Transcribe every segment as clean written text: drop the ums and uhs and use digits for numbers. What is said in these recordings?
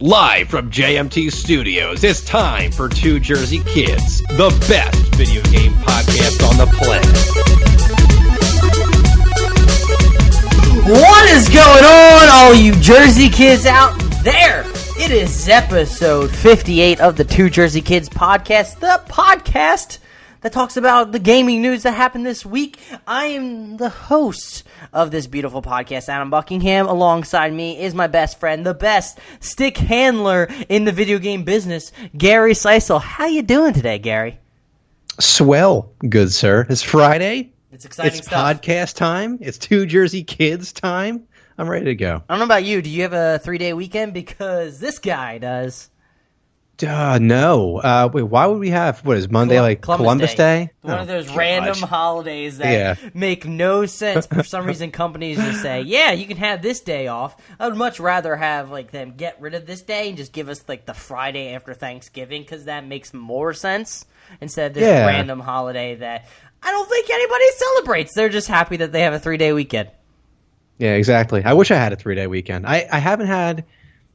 Live from JMT Studios, it's time for Two Jersey Kids, the best video game podcast on the planet. What is going on, all you Jersey kids out there? It is episode 58 of the Two Jersey Kids podcast, the podcast that talks about the gaming news that happened this week. I am the host of this beautiful podcast, Adam Buckingham. Alongside me is my best friend, the best stick handler in the video game business, Gary Seisel. How you doing today, Gary? Swell, good sir. It's Friday. It's exciting it's stuff. It's podcast time. It's Two Jersey Kids time. I'm ready to go. I don't know about you. Do you have a 3-day weekend? Because this guy does. No. Wait, why would we have, what is Monday, Columbus Day? One of those random holidays that make no sense. For some reason, companies just say, yeah, you can have this day off. I would much rather have them get rid of this day and just give us the Friday after Thanksgiving, because that makes more sense instead of this random holiday that I don't think anybody celebrates. They're just happy that they have a 3-day weekend. Yeah, exactly. I wish I had a 3-day weekend. I haven't had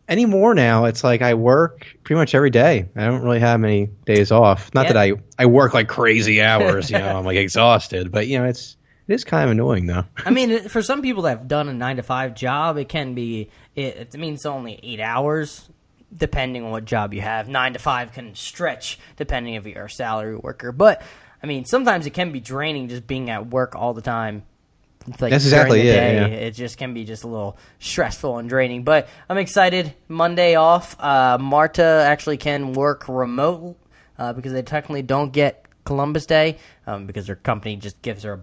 any more now. It's like I work pretty much every day. I don't really have many days off. Not that I work like crazy hours, I'm exhausted, but it is kind of annoying though. I mean, for some people that have done a 9-to-5 job, it can be, it means only 8 hours, depending on what job you have. 9 to 5 can stretch depending if you're a salary worker. But I mean, sometimes it can be draining just being at work all the time. That's exactly it. Yeah. It just can be just a little stressful and draining. But I'm excited. Monday off. Marta actually can work remote because they technically don't get Columbus Day because their company just gives her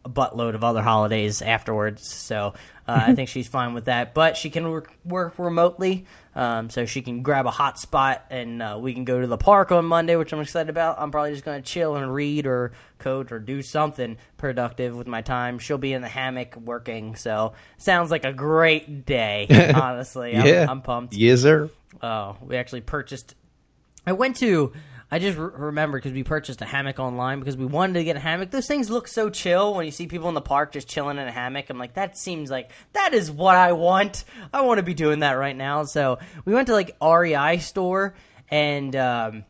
a buttload of other holidays afterwards. So I think she's fine with that. But she can work remotely, so she can grab a hot spot and we can go to the park on Monday, which I'm excited about. I'm probably just going to chill and read or code or do something productive with my time. She'll be in the hammock working, so sounds like a great day, honestly. I'm pumped. Yes, sir. Oh, we actually purchased... I just remember because we purchased a hammock online because we wanted to get a hammock. Those things look so chill when you see people in the park just chilling in a hammock. I'm like, that seems like that is what I want. I want to be doing that right now. So we went to REI store, and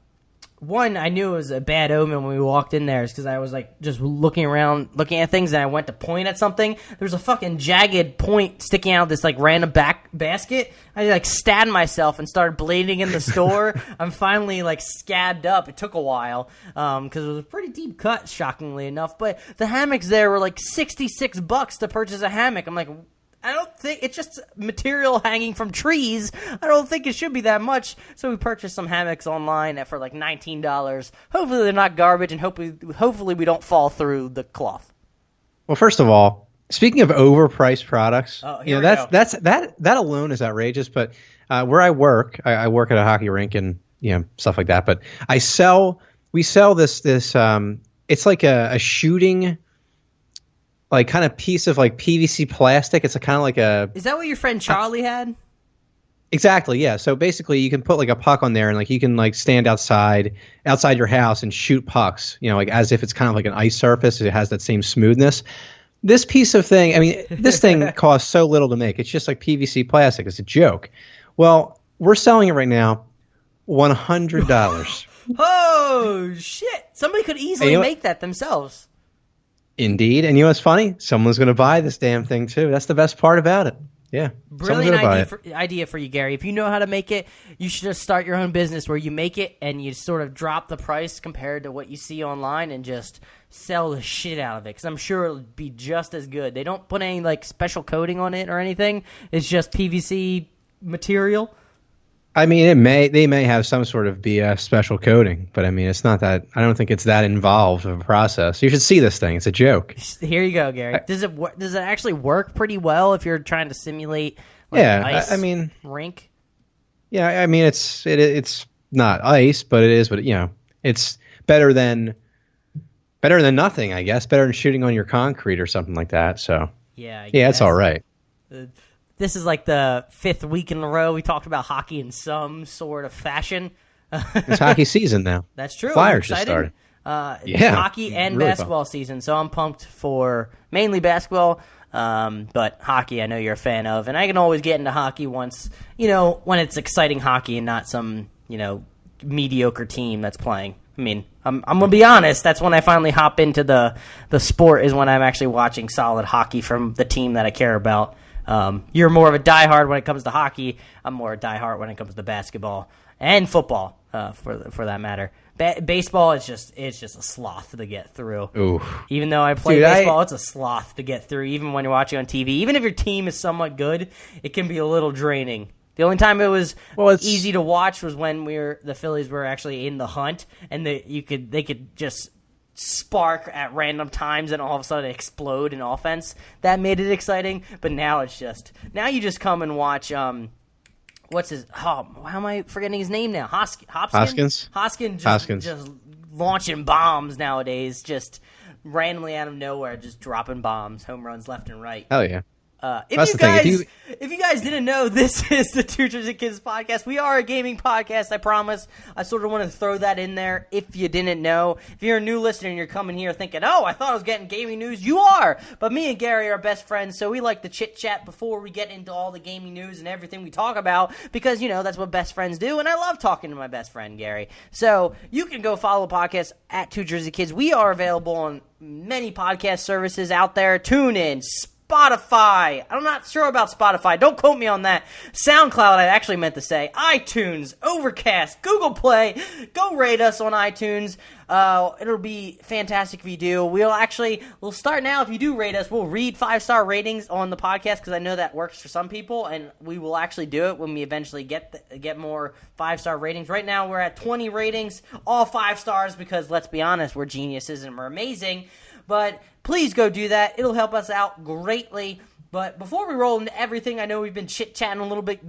one, I knew it was a bad omen when we walked in there, because I was just looking around, looking at things, and I went to point at something. There was a fucking jagged point sticking out of this random basket. I stabbed myself and started bleeding in the store. I'm finally scabbed up. It took a while because it was a pretty deep cut, shockingly enough. But the hammocks there were $66 to purchase a hammock. I'm like, I don't think it's just material hanging from trees. I don't think it should be that much. So we purchased some hammocks online for $19. Hopefully they're not garbage, and hopefully we don't fall through the cloth. Well, first of all, speaking of overpriced products, that alone is outrageous. But where I work at a hockey rink and stuff like that. But we sell this. It's like a shooting, kind of piece of PVC plastic. It's kind of like a... Is that what your friend Charlie had? Exactly, yeah. So basically you can put a puck on there, and you can stand outside your house and shoot pucks, as if it's kind of like an ice surface. It has that same smoothness. This piece of thing, I mean, this thing costs so little to make. It's just PVC plastic. It's a joke. Well, we're selling it right now, $100. Oh, shit. Somebody could easily make that themselves. Indeed. And you know what's funny? Someone's going to buy this damn thing too. That's the best part about it. Yeah. Brilliant idea for you, Gary. If you know how to make it, you should just start your own business where you make it and you sort of drop the price compared to what you see online and just sell the shit out of it, because I'm sure it'll be just as good. They don't put any special coating on it or anything. It's just PVC material. I mean, they may have some sort of BS special coating, but I mean, it's not that. I don't think it's that involved of a process. You should see this thing. It's a joke. Here you go, Gary. Does it actually work pretty well if you're trying to simulate ice rink? Yeah, I mean, it's not ice, but it is. But it's better than nothing, I guess. Better than shooting on your concrete or something like that. So yeah, it's all right. This is the 5th week in a row we talked about hockey in some sort of fashion. It's hockey season now. That's true. Flyers just started. Hockey and really basketball season, so I'm pumped for mainly basketball. But hockey, I know you're a fan of, and I can always get into hockey once, when it's exciting hockey and not some, mediocre team that's playing. I mean, I'm gonna be honest. That's when I finally hop into the sport, is when I'm actually watching solid hockey from the team that I care about. You're more of a diehard when it comes to hockey. I'm more a diehard when it comes to basketball and football, for that matter. Baseball is just a sloth to get through. Ooh. Even though I play baseball, it's a sloth to get through. Even when you're watching on TV, even if your team is somewhat good, it can be a little draining. The only time it was easy to watch was when the Phillies were actually in the hunt, and they could just spark at random times and all of a sudden explode in offense. That made it exciting. But now you just come and watch. How am I forgetting his name now? Hoskins. Hoskins just launching bombs nowadays, just randomly out of nowhere, just dropping bombs, home runs left and right. Hell yeah. If you guys didn't know, this is the Two Jersey Kids podcast. We are a gaming podcast, I promise. I sort of want to throw that in there if you didn't know. If you're a new listener and you're coming here thinking, I thought I was getting gaming news, you are. But me and Gary are best friends, so we like to chit-chat before we get into all the gaming news and everything we talk about, because, that's what best friends do, and I love talking to my best friend, Gary. So you can go follow the podcast at Two Jersey Kids. We are available on many podcast services out there. TuneIn, Spotify. I'm not sure about Spotify. Don't quote me on that. SoundCloud, I actually meant to say. iTunes, Overcast, Google Play. Go rate us on iTunes. It'll be fantastic if you do. We'll start now. If you do rate us, we'll read 5-star ratings on the podcast, because I know that works for some people, and we will actually do it when we eventually get more 5-star ratings. Right now, we're at 20 ratings, all 5 stars, because let's be honest, we're geniuses and we're amazing. But please go do that. It'll help us out greatly. But before we roll into everything, I know we've been chit-chatting a little bit,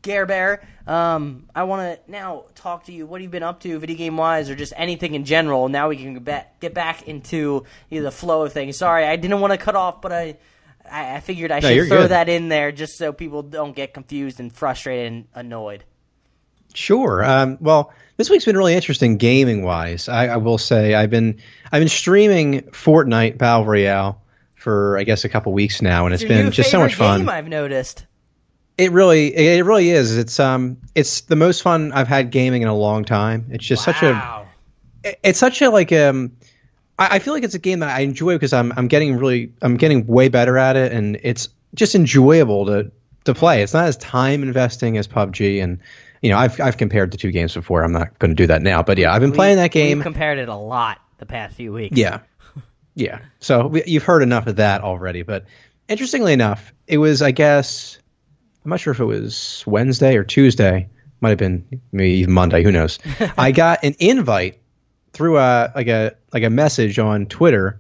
Gare Bear. I want to now talk to you. What have you been up to, video game-wise, or just anything in general? Now we can get back into the flow of things. Sorry, I didn't want to cut off, but I figured I should throw that in there just so people don't get confused and frustrated and annoyed. Sure. Well, this week's been really interesting gaming-wise. I will say I've been streaming Fortnite Battle Royale for, I guess, a couple weeks now, and it's been just so much fun. Game, I've noticed. It really is. It's the most fun I've had gaming in a long time. It's just such a I feel like it's a game that I enjoy because I'm getting way better at it, and it's just enjoyable to play. It's not as time investing as PUBG, and I've compared the two games before. I'm not going to do that now, but yeah, I've been playing that game. We've compared it a lot the past few weeks. Yeah. So you've heard enough of that already. But interestingly enough, it was, I guess, I'm not sure if it was Wednesday or Tuesday. Might have been maybe even Monday. Who knows? I got an invite through a message on Twitter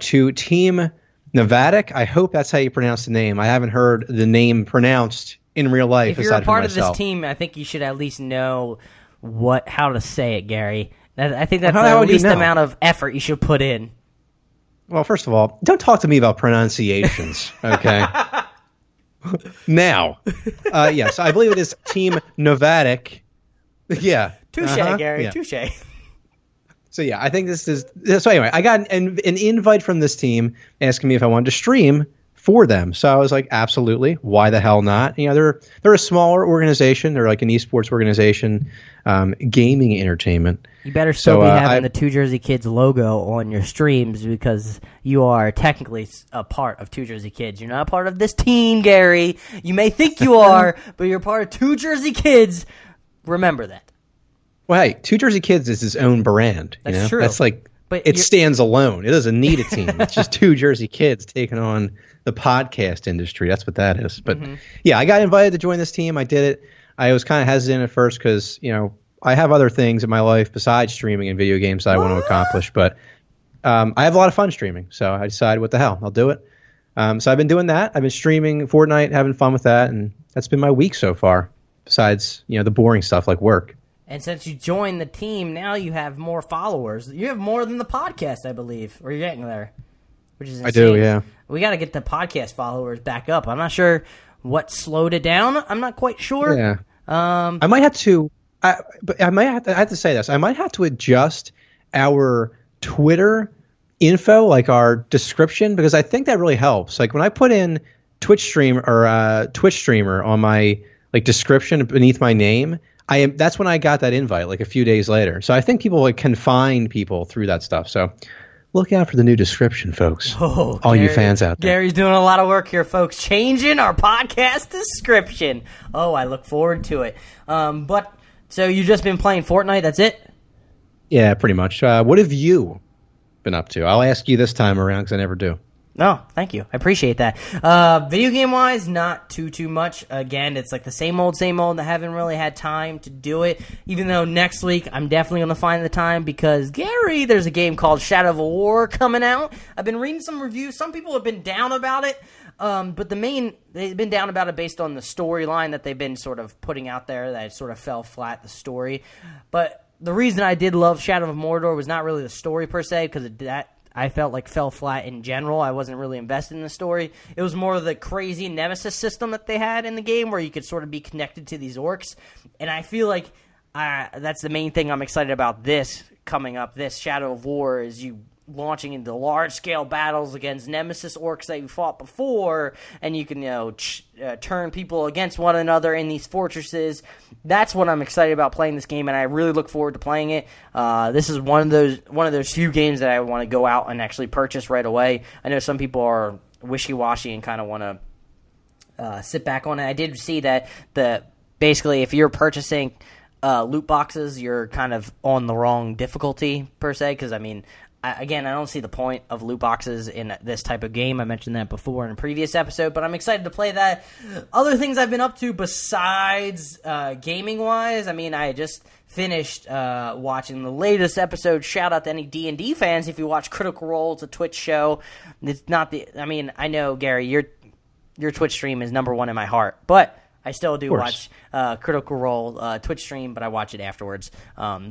to Team Nevadic. I hope that's how you pronounce the name. I haven't heard the name pronounced in real life. If you're a part of this team, I think you should at least know how to say it, Gary. I think that's the least amount of effort you should put in. Well, first of all, don't talk to me about pronunciations, okay? Now, yes, I believe it is Team Nevadic. Yeah. Touche, Gary, yeah. Touche. So, yeah, I think this is... So, anyway, I got an invite from this team asking me if I wanted to stream for them. So I was like, absolutely. Why the hell not? They're a smaller organization. They're like an esports organization, gaming entertainment. You better still be having the Two Jersey Kids logo on your streams, because you are technically a part of Two Jersey Kids. You're not a part of this team, Gary. You may think you are, but you're part of Two Jersey Kids. Remember that. Well, hey, Two Jersey Kids is his own brand. That's true. That's like, but it stands alone. It doesn't need a team. It's just Two Jersey Kids taking on the podcast industry. That's what that is. But yeah, I got invited to join this team. I did it. I was kind of hesitant at first because, I have other things in my life besides streaming and video games that I want to accomplish. But I have a lot of fun streaming. So I decided, what the hell, I'll do it. So I've been doing that. I've been streaming Fortnite, having fun with that. And that's been my week so far, besides, the boring stuff like work. And since you joined the team, now you have more followers. You have more than the podcast, I believe, or you're getting there, which is insane. I do, yeah. We got to get the podcast followers back up. I'm not sure what slowed it down. I'm not quite sure. Yeah. I might have to. I have to say this. I might have to adjust our Twitter info, like our description, because I think that really helps. Like when I put in Twitch stream or Twitch streamer on my like description beneath my name, that's when I got that invite like a few days later. So I think people like can find people through that stuff. So look out for the new description, folks. Oh, all you fans out there. Gary's doing a lot of work here, folks. Changing our podcast description. Oh, I look forward to it. But so you've just been playing Fortnite, that's it? Yeah, pretty much. What have you been up to? I'll ask you this time around because I never do. No, thank you. I appreciate that. Video game-wise, not too much. Again, it's like the same old. I haven't really had time to do it, even though next week I'm definitely going to find the time because, Gary, there's a game called Shadow of War coming out. I've been reading some reviews. Some people have been down about it, but they've been down about it based on the storyline that they've been sort of putting out there, that it sort of fell flat, the story. But the reason I did love Shadow of Mordor was not really the story per se, because that I felt like fell flat in general. I wasn't really invested in the story. It was more of the crazy nemesis system that they had in the game where you could sort of be connected to these orcs. And I feel like that's the main thing I'm excited about this coming up, this Shadow of War, is you launching into large-scale battles against nemesis orcs that you fought before, and you can, turn people against one another in these fortresses. That's what I'm excited about playing this game, and I really look forward to playing it. This is one of those few games that I want to go out and actually purchase right away. I know some people are wishy-washy and kind of want to sit back on it. I did see that basically if you're purchasing loot boxes, you're kind of on the wrong difficulty per se, because I don't see the point of loot boxes in this type of game. I mentioned that before in a previous episode, but I'm excited to play that. Other things I've been up to besides gaming-wise, I just finished watching the latest episode. Shout out to any D&D fans if you watch Critical Role. It's a Twitch show. It's not I know, Gary, your Twitch stream is number one in my heart, but I still do watch Critical Role Twitch stream, but I watch it afterwards.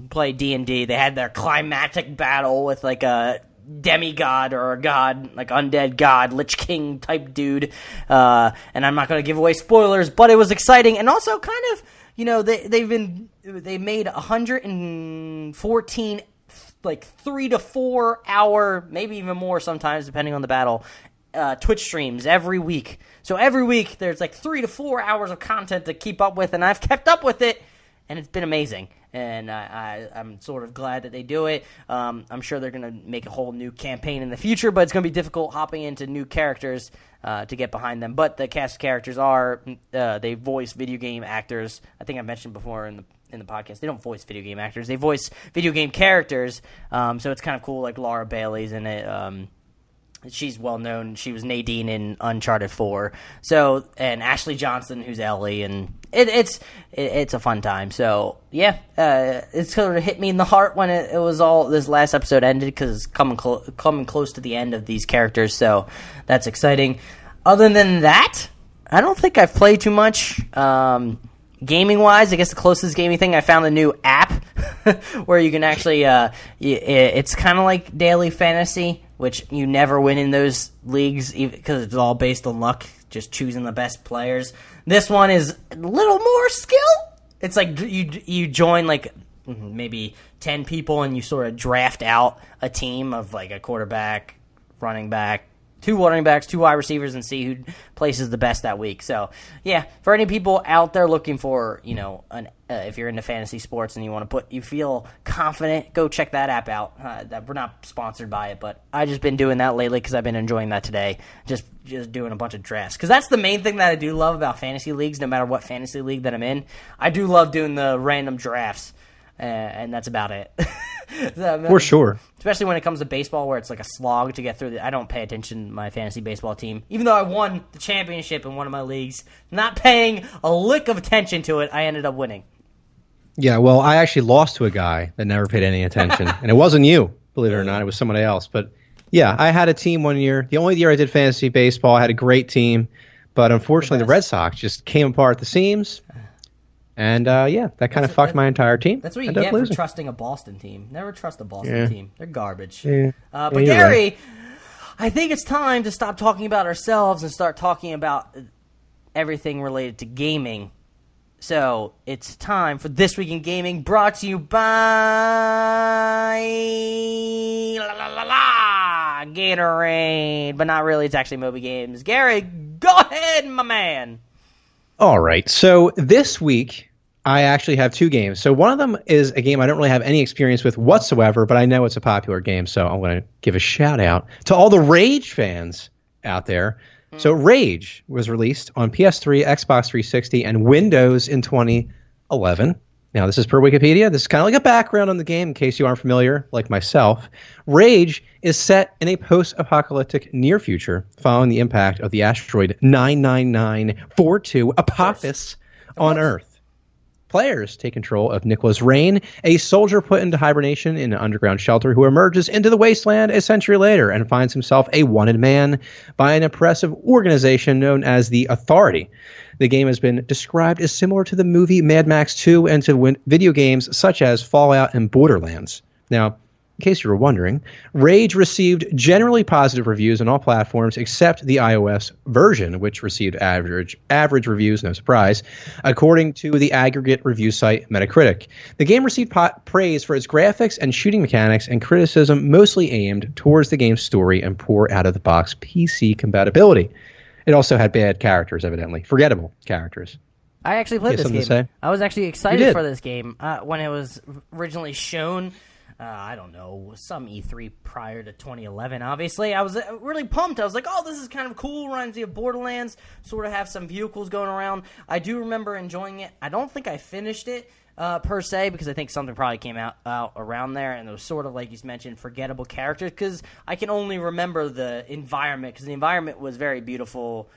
Play D&D. They had their climactic battle with like a demigod or a god, like undead god, Lich King type dude. And I'm not going to give away spoilers, but it was exciting. And also kind of, they made 114 like 3 to 4 hour, maybe even more sometimes depending on the battle, Twitch streams every week. So every week there's like 3 to 4 hours of content to keep up with, and I've kept up with it, and it's been amazing. And I'm sort of glad that they do it. I'm sure they're going to make a whole new campaign in the future, but it's going to be difficult hopping into new characters to get behind them. But the cast of characters they voice video game actors. I think I mentioned before in the podcast, they don't voice video game actors. They voice video game characters. So it's kind of cool, like Laura Bailey's in it. She's well known. She was Nadine in Uncharted 4. So, and Ashley Johnson, who's Ellie, and it's a fun time. So yeah, it sort of hit me in the heart when it was all this last episode ended, because it's coming close to the end of these characters. So that's exciting. Other than that, I don't think I've played too much. Gaming wise, I guess the closest gaming thing, I found a new app where you can actually it's kind of like daily fantasy, which you never win in those leagues because it's all based on luck, just choosing the best players. This one is a little more skill. It's like you join like maybe 10 people and you sort of draft out a team of like a quarterback, running back, 2 running backs, 2 wide receivers, and see who places the best that week. So, yeah, for any people out there looking for, if you're into fantasy sports and you feel confident, go check that app out. We're not sponsored by it, but I've just been doing that lately because I've been enjoying that today. Just doing a bunch of drafts. Because that's the main thing that I do love about fantasy leagues, no matter what fantasy league that I'm in. I do love doing the random drafts, and that's about it. For sure. Especially when it comes to baseball, where it's like a slog to get through. I don't pay attention to my fantasy baseball team. Even though I won the championship in one of my leagues, not paying a lick of attention to it, I ended up winning. Yeah, well, I actually lost to a guy that never paid any attention. And it wasn't you, believe it or not. It was somebody else. But, yeah, I had a team one year. The only year I did fantasy baseball, I had a great team. But unfortunately, the Red Sox just came apart at the seams. And, that kind of fucked my entire team. That's what you get for trusting a Boston team. Never trust a Boston team. They're garbage. Yeah. But, Gary, I think it's time to stop talking about ourselves and start talking about everything related to gaming. So, it's time for This Week in Gaming, brought to you by... La, la, la, la. Gatorade. But not really. It's actually Moby Games. Gary, go ahead, my man. All right. So this week, I actually have two games. So one of them is a game I don't really have any experience with whatsoever, but I know it's a popular game. So I'm going to give a shout out to all the Rage fans out there. So Rage was released on PS3, Xbox 360, and Windows in 2011. Now, this is per Wikipedia. This is kind of like a background on the game in case you aren't familiar, like myself. Rage is set in a post-apocalyptic near future following the impact of the asteroid 99942 Apophis on Earth. Players take control of Nicholas Rain, a soldier put into hibernation in an underground shelter who emerges into the wasteland a century later and finds himself a wanted man by an oppressive organization known as the Authority. The game has been described as similar to the movie Mad Max 2 and to video games such as Fallout and Borderlands. Now, in case you were wondering, Rage received generally positive reviews on all platforms except the iOS version, which received average reviews, no surprise, according to the aggregate review site Metacritic. The game received praise for its graphics and shooting mechanics and criticism mostly aimed towards the game's story and poor out-of-the-box PC compatibility. It also had bad characters, evidently. Forgettable characters. I actually played this game. I was actually excited for this game when it was originally shown. I don't know, some E3 prior to 2011, obviously. I was really pumped. I was like, oh, this is kind of cool. Reminds me of Borderlands. Sort of have some vehicles going around. I do remember enjoying it. I don't think I finished it per se because I think something probably came out around there, and it was sort of, like you mentioned, forgettable characters because I can only remember the environment because the environment was very beautiful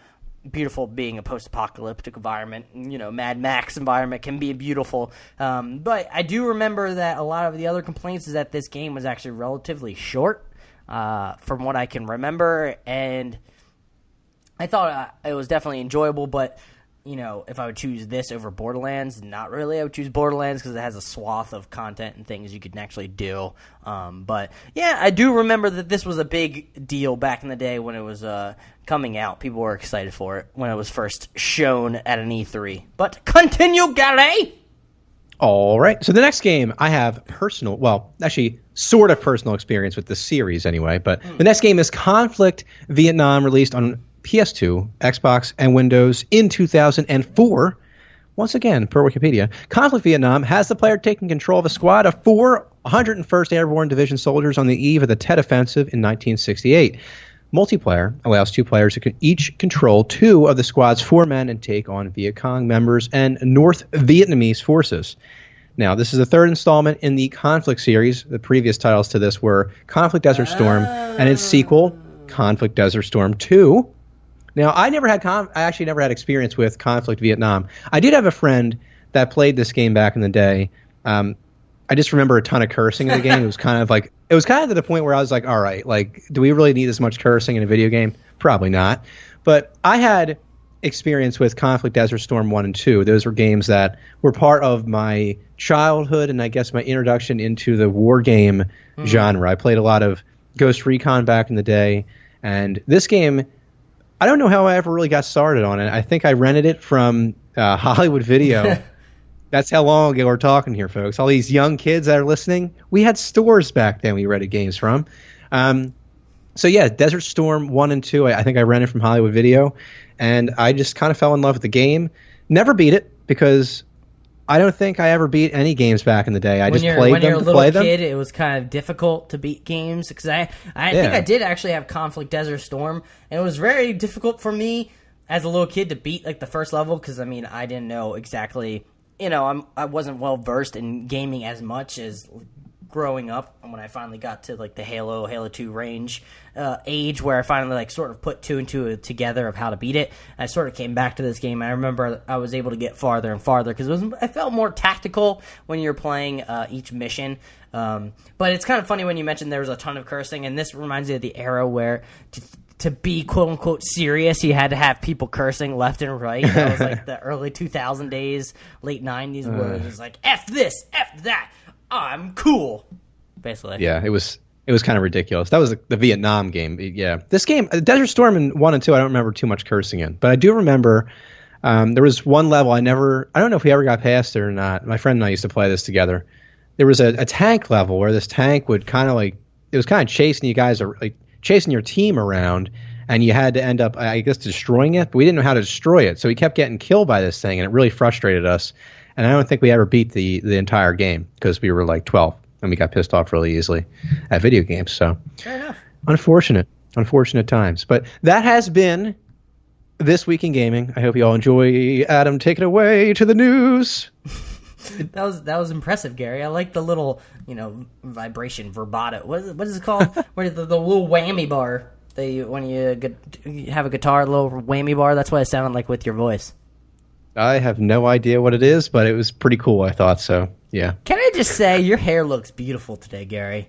being a post-apocalyptic environment. You know, Mad Max environment can be beautiful. But I do remember that a lot of the other complaints is that this game was actually relatively short from what I can remember. And I thought it was definitely enjoyable, but you know, if I would choose this over Borderlands, not really. I would choose Borderlands because it has a swath of content and things you could actually do. But yeah, I do remember that this was a big deal back in the day when it was coming out. People were excited for it when it was first shown at an E3. But continue, Gary! All right. So the next game, I have sort of personal experience with the series anyway. But the next game is Conflict Vietnam, released on PS2, Xbox, and Windows in 2004. Once again, per Wikipedia, Conflict Vietnam has the player taking control of a squad of 101st Airborne Division soldiers on the eve of the Tet Offensive in 1968. Multiplayer allows two players to each control two of the squad's 4 men and take on Viet Cong members and North Vietnamese forces. Now, this is the third installment in the Conflict series. The previous titles to this were Conflict Desert Storm and its sequel, Conflict Desert Storm 2. Now, I actually never had experience with Conflict Vietnam. I did have a friend that played this game back in the day. I just remember a ton of cursing in the game. It was kind of to the point where I was like, all right, like, do we really need this much cursing in a video game? Probably not. But I had experience with Conflict Desert Storm 1 and 2. Those were games that were part of my childhood and I guess my introduction into the war game genre. I played a lot of Ghost Recon back in the day. And this game, I don't know how I ever really got started on it. I think I rented it from Hollywood Video. That's how long ago we're talking here, folks. All these young kids that are listening, we had stores back then we rented games from. So yeah, Desert Storm 1 and 2, I think I rented from Hollywood Video. And I just kind of fell in love with the game. Never beat it because I don't think I ever beat any games back in the day. I just played them to play them. When you're a little kid, it was kind of difficult to beat games because I think I did actually have Conflict Desert Storm, and it was very difficult for me as a little kid to beat like the first level because I mean I didn't know exactly. You know, I wasn't well versed in gaming as much as growing up, and when I finally got to like the Halo 2 range age where I finally like sort of put two and two together of how to beat it, I sort of came back to this game. I remember I was able to get farther and farther because I felt more tactical when you're playing each mission. But it's kind of funny when you mentioned there was a ton of cursing, and this reminds me of the era where to be quote-unquote serious, you had to have people cursing left and right. That was like the early 2000 days, late 90s, where it was like, F this, F that, I'm cool, basically. Yeah, it was kind of ridiculous. That was the Vietnam game. Yeah. This game, Desert Storm in 1 and 2, I don't remember too much cursing in. But I do remember there was one level I don't know if we ever got past it or not. My friend and I used to play this together. There was a tank level where this tank would kind of like, it was kind of chasing you guys, like chasing your team around, and you had to end up, I guess, destroying it. But we didn't know how to destroy it, so we kept getting killed by this thing, and it really frustrated us. And I don't think we ever beat the entire game because we were like 12, and we got pissed off really easily at video games. So fair enough. Unfortunate times. But that has been This Week in Gaming. I hope you all enjoy. Adam, take it away to the news. That was impressive, Gary. I like the little, vibration, vibrato. What is it called? Where the little whammy bar. When you have a guitar, the little whammy bar. That's what it sounded like with your voice. I have no idea what it is, but it was pretty cool, I thought, so yeah. Can I just say, your hair looks beautiful today, Gary.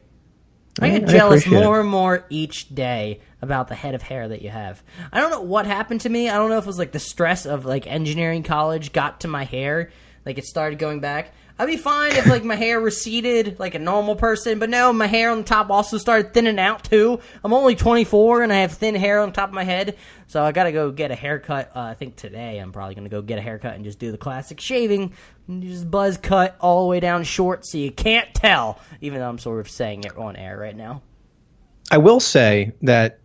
I get jealous more and more each day about the head of hair that you have. I don't know what happened to me. I don't know if it was like the stress of like engineering college got to my hair. Like it started going back. I'd be fine if like my hair receded like a normal person, but no, my hair on the top also started thinning out too. I'm only 24 and I have thin hair on the top of my head, so I gotta go get a haircut. I think today I'm probably gonna go get a haircut and just do the classic shaving, and just buzz cut all the way down short so you can't tell, even though I'm sort of saying it on air right now. I will say that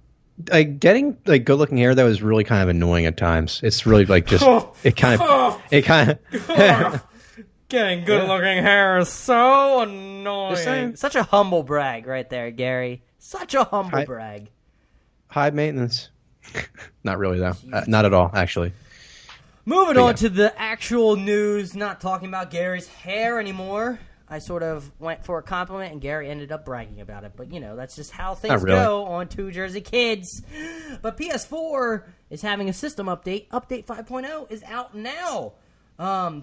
getting like good looking hair though is really kind of annoying at times. It's really like just it kind of Getting good-looking hair is so annoying. Such a humble brag right there, Gary. Such a humble brag. High maintenance. Not really, though. Not at all, actually. Moving on to the actual news, not talking about Gary's hair anymore. I sort of went for a compliment, and Gary ended up bragging about it. But, that's just how things go on Two Jersey Kids. But PS4 is having a system update. Update 5.0 is out now.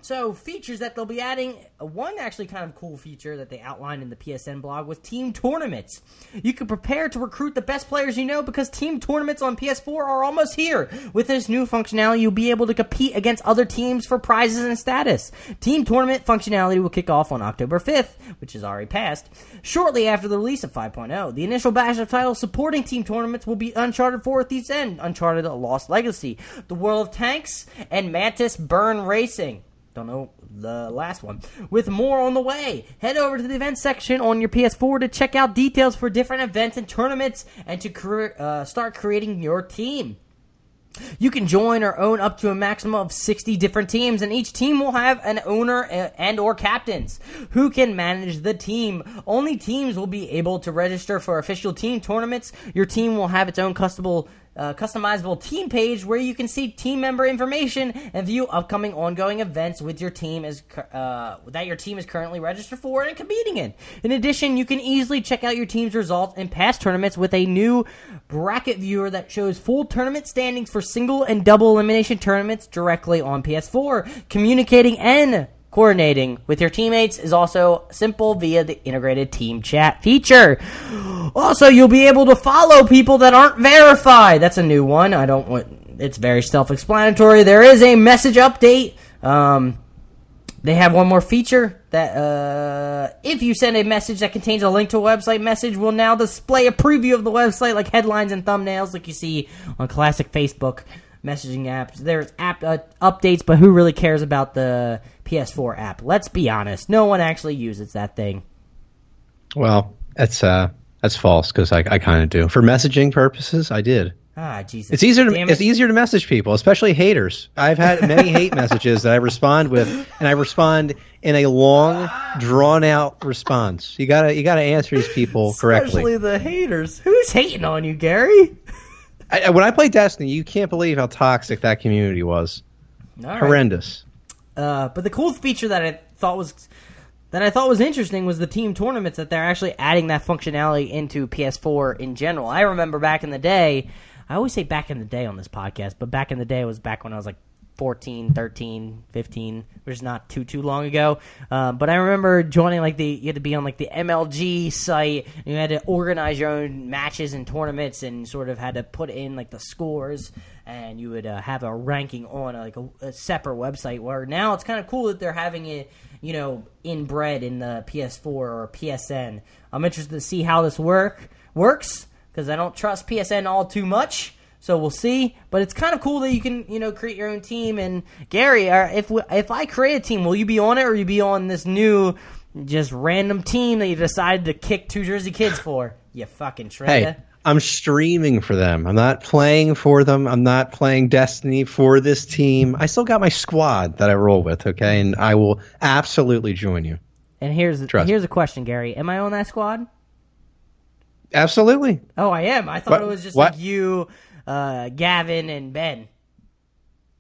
So features that they'll be adding, one actually kind of cool feature that they outlined in the PSN blog was team tournaments. You can prepare to recruit the best players you know because team tournaments on PS4 are almost here. With this new functionality, you'll be able to compete against other teams for prizes and status. Team tournament functionality will kick off on October 5th, which is already passed, shortly after the release of 5.0. The initial batch of titles supporting team tournaments will be Uncharted 4 Thief's End, Uncharted A Lost Legacy, The World of Tanks, and Mantis Burn Racing. Don't know the last one. With more on the way, head over to the events section on your PS4 to check out details for different events and tournaments and to start creating your team. You can join or own up to a maximum of 60 different teams, and each team will have an owner and or captains who can manage the team. Only teams will be able to register for official team tournaments. Your team will have its own customizable team page where you can see team member information and view upcoming ongoing events with your team that your team is currently registered for and competing in. In addition, you can easily check out your team's results in past tournaments with a new bracket viewer that shows full tournament standings for single and double elimination tournaments directly on PS4. Communicating and coordinating with your teammates is also simple via the integrated team chat feature. Also, you'll be able to follow people that aren't verified. That's a new one. It's very self-explanatory. There is a message update. They have one more feature that if you send a message that contains a link to a website, message will now display a preview of the website like headlines and thumbnails like you see on classic Facebook messaging apps. There's app updates, but who really cares about the PS4 app? Let's be honest. No one actually uses that thing. Well, that's false because I kind of do. For messaging purposes, I did. Ah, Jesus. It's easier to message people, especially haters. I've had many hate messages that I respond with, and I respond in a long, drawn-out response. You gotta answer these people correctly. Especially the haters. Who's hating on you, Gary? When I play Destiny, you can't believe how toxic that community was. Right. Horrendous. But the cool feature that I thought was interesting was the team tournaments, that they're actually adding that functionality into PS4 in general. I remember back in the day, I always say back in the day on this podcast, but back in the day it was back when I was like 14, 13, 15, which is not too long ago. But I remember joining you had to be on like the MLG site, and you had to organize your own matches and tournaments, and sort of had to put in like the scores, and you would have a ranking on a separate website. Where now it's kind of cool that they're having it, inbred in the PS4 or PSN. I'm interested to see how this works because I don't trust PSN all too much. So we'll see, but it's kind of cool that you can, create your own team. And Gary, if I create a team, will you be on it, or will you be on this new, just random team that you decided to kick Two Jersey Kids for? You fucking shredder. Hey, I'm streaming for them. I'm not playing for them. I'm not playing Destiny for this team. I still got my squad that I roll with, okay? And I will absolutely join you. And here's a question, Gary. Am I on that squad? Absolutely. Oh, I am. I thought it was just like you, Gavin, and Ben.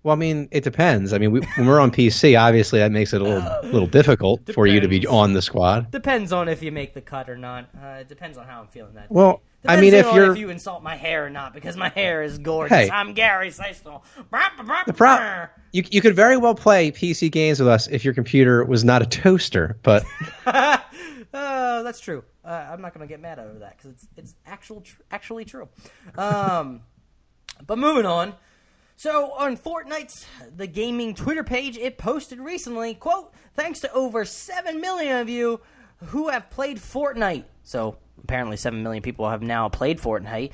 Well, I mean, it depends. I mean, when we're on PC, obviously that makes it a little difficult for you to be on the squad. Depends on if you make the cut or not. It depends on how I'm feeling that day. Well, depends I mean, if you insult my hair or not, because my hair is gorgeous. Hey, I'm Gary Seistel. You could very well play PC games with us if your computer was not a toaster, but that's true. I'm not going to get mad over that because it's actually true. But moving on. So, on Fortnite's the gaming Twitter page, it posted recently, quote, thanks to over 7 million of you who have played Fortnite. So, apparently 7 million people have now played Fortnite,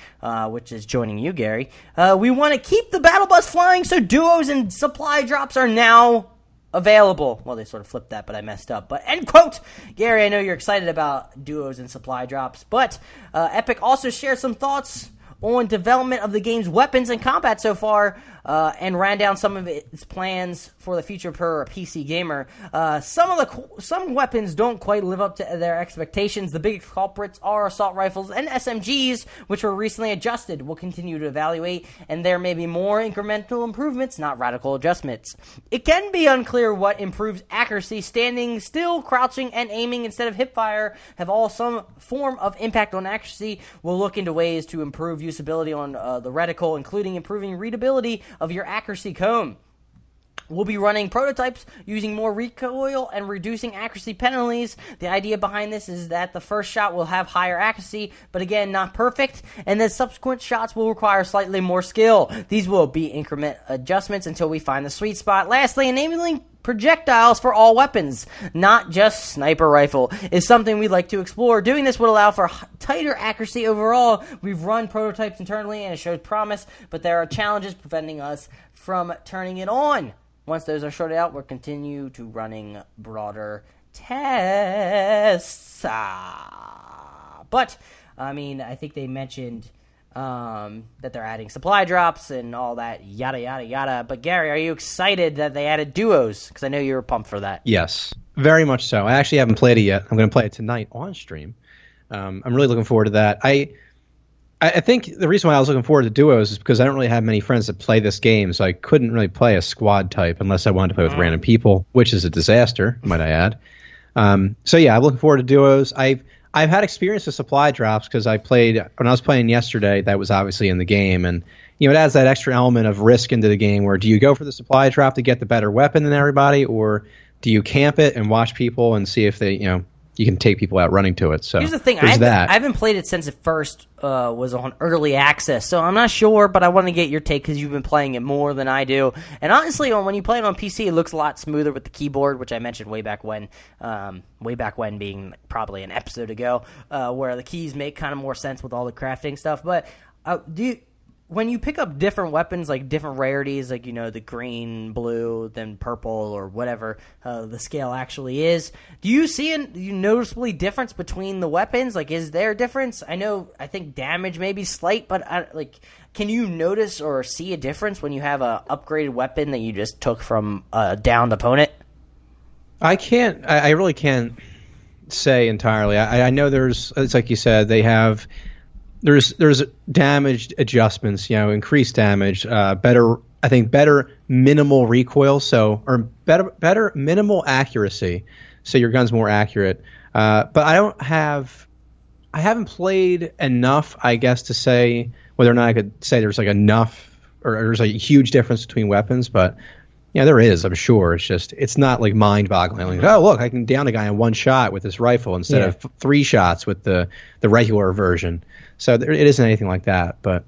which is joining you, Gary. We want to keep the battle bus flying, so duos and supply drops are now available. Well, they sort of flipped that, but I messed up. But end quote. Gary, I know you're excited about duos and supply drops, but Epic also shared some thoughts on development of the game's weapons and combat so far, and ran down some of its plans for the future per a PC gamer. Some weapons don't quite live up to their expectations. The biggest culprits are assault rifles and SMGs, which were recently adjusted. We'll continue to evaluate, and there may be more incremental improvements, not radical adjustments. It can be unclear what improves accuracy. Standing still, crouching, and aiming instead of hipfire have all some form of impact on accuracy. We'll look into ways to improve usability on the reticle, including improving readability of your accuracy cone. We'll be running prototypes using more recoil and reducing accuracy penalties. The idea behind this is that the first shot will have higher accuracy, but again, not perfect, and then subsequent shots will require slightly more skill. These will be increment adjustments until we find the sweet spot. Lastly, enabling projectiles for all weapons, not just sniper rifle, is something we'd like to explore. Doing this would allow for tighter accuracy overall. We've run prototypes internally and it shows promise, but there are challenges preventing us from turning it on. Once those are sorted out, we'll continue to running broader tests. But, I mean, I think they mentioned that they're adding supply drops and all that, yada, yada, yada. But, Gary, are you excited that they added duos? Because I know you were pumped for that. Yes, very much so. I actually haven't played it yet. I'm going to play it tonight on stream. I'm really looking forward to that. I think the reason why I was looking forward to duos is because I don't really have many friends that play this game, so I couldn't really play a squad type unless I wanted to play with random people, which is a disaster, might I add. So yeah, I'm looking forward to duos. I've had experience with supply drops because when I was playing yesterday, that was obviously in the game, and it adds that extra element of risk into the game where do you go for the supply drop to get the better weapon than everybody, or do you camp it and watch people and see if they, you can take people out running to it. So here's the thing: I haven't played it since it first was on early access, so I'm not sure. But I want to get your take because you've been playing it more than I do. And honestly, when you play it on PC, it looks a lot smoother with the keyboard, which I mentioned way back when being probably an episode ago, where the keys make kind of more sense with all the crafting stuff. But when you pick up different weapons, like different rarities, like, the green, blue, then purple, or whatever the scale actually is, do you see a noticeably difference between the weapons? Like, is there a difference? I think damage may be slight, but can you notice or see a difference when you have a upgraded weapon that you just took from a downed opponent? I really can't say entirely. I know it's like you said, they have... There's damage adjustments, increased damage, better minimal recoil, or better minimal accuracy, so your gun's more accurate. But I haven't played enough, I guess, to say whether or not I could say there's enough or there's a huge difference between weapons. But yeah, there is, I'm sure. It's not mind-boggling. Oh, look, I can down a guy in one shot with this rifle instead of 3 shots with the regular version. So it isn't anything like that. But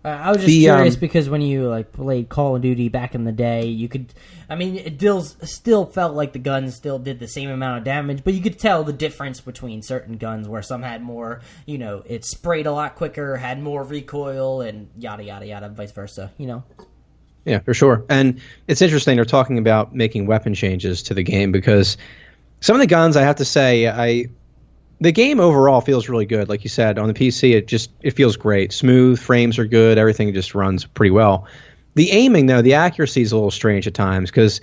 I was just curious because when you played Call of Duty back in the day, it still felt like the guns still did the same amount of damage, but you could tell the difference between certain guns where some had more, it sprayed a lot quicker, had more recoil, and yada, yada, yada, vice versa, Yeah, for sure. And it's interesting they're talking about making weapon changes to the game because some of the guns, I have to say, the game overall feels really good. Like you said, on the PC, it feels great. Smooth, frames are good, everything just runs pretty well. The aiming, though, the accuracy is a little strange at times because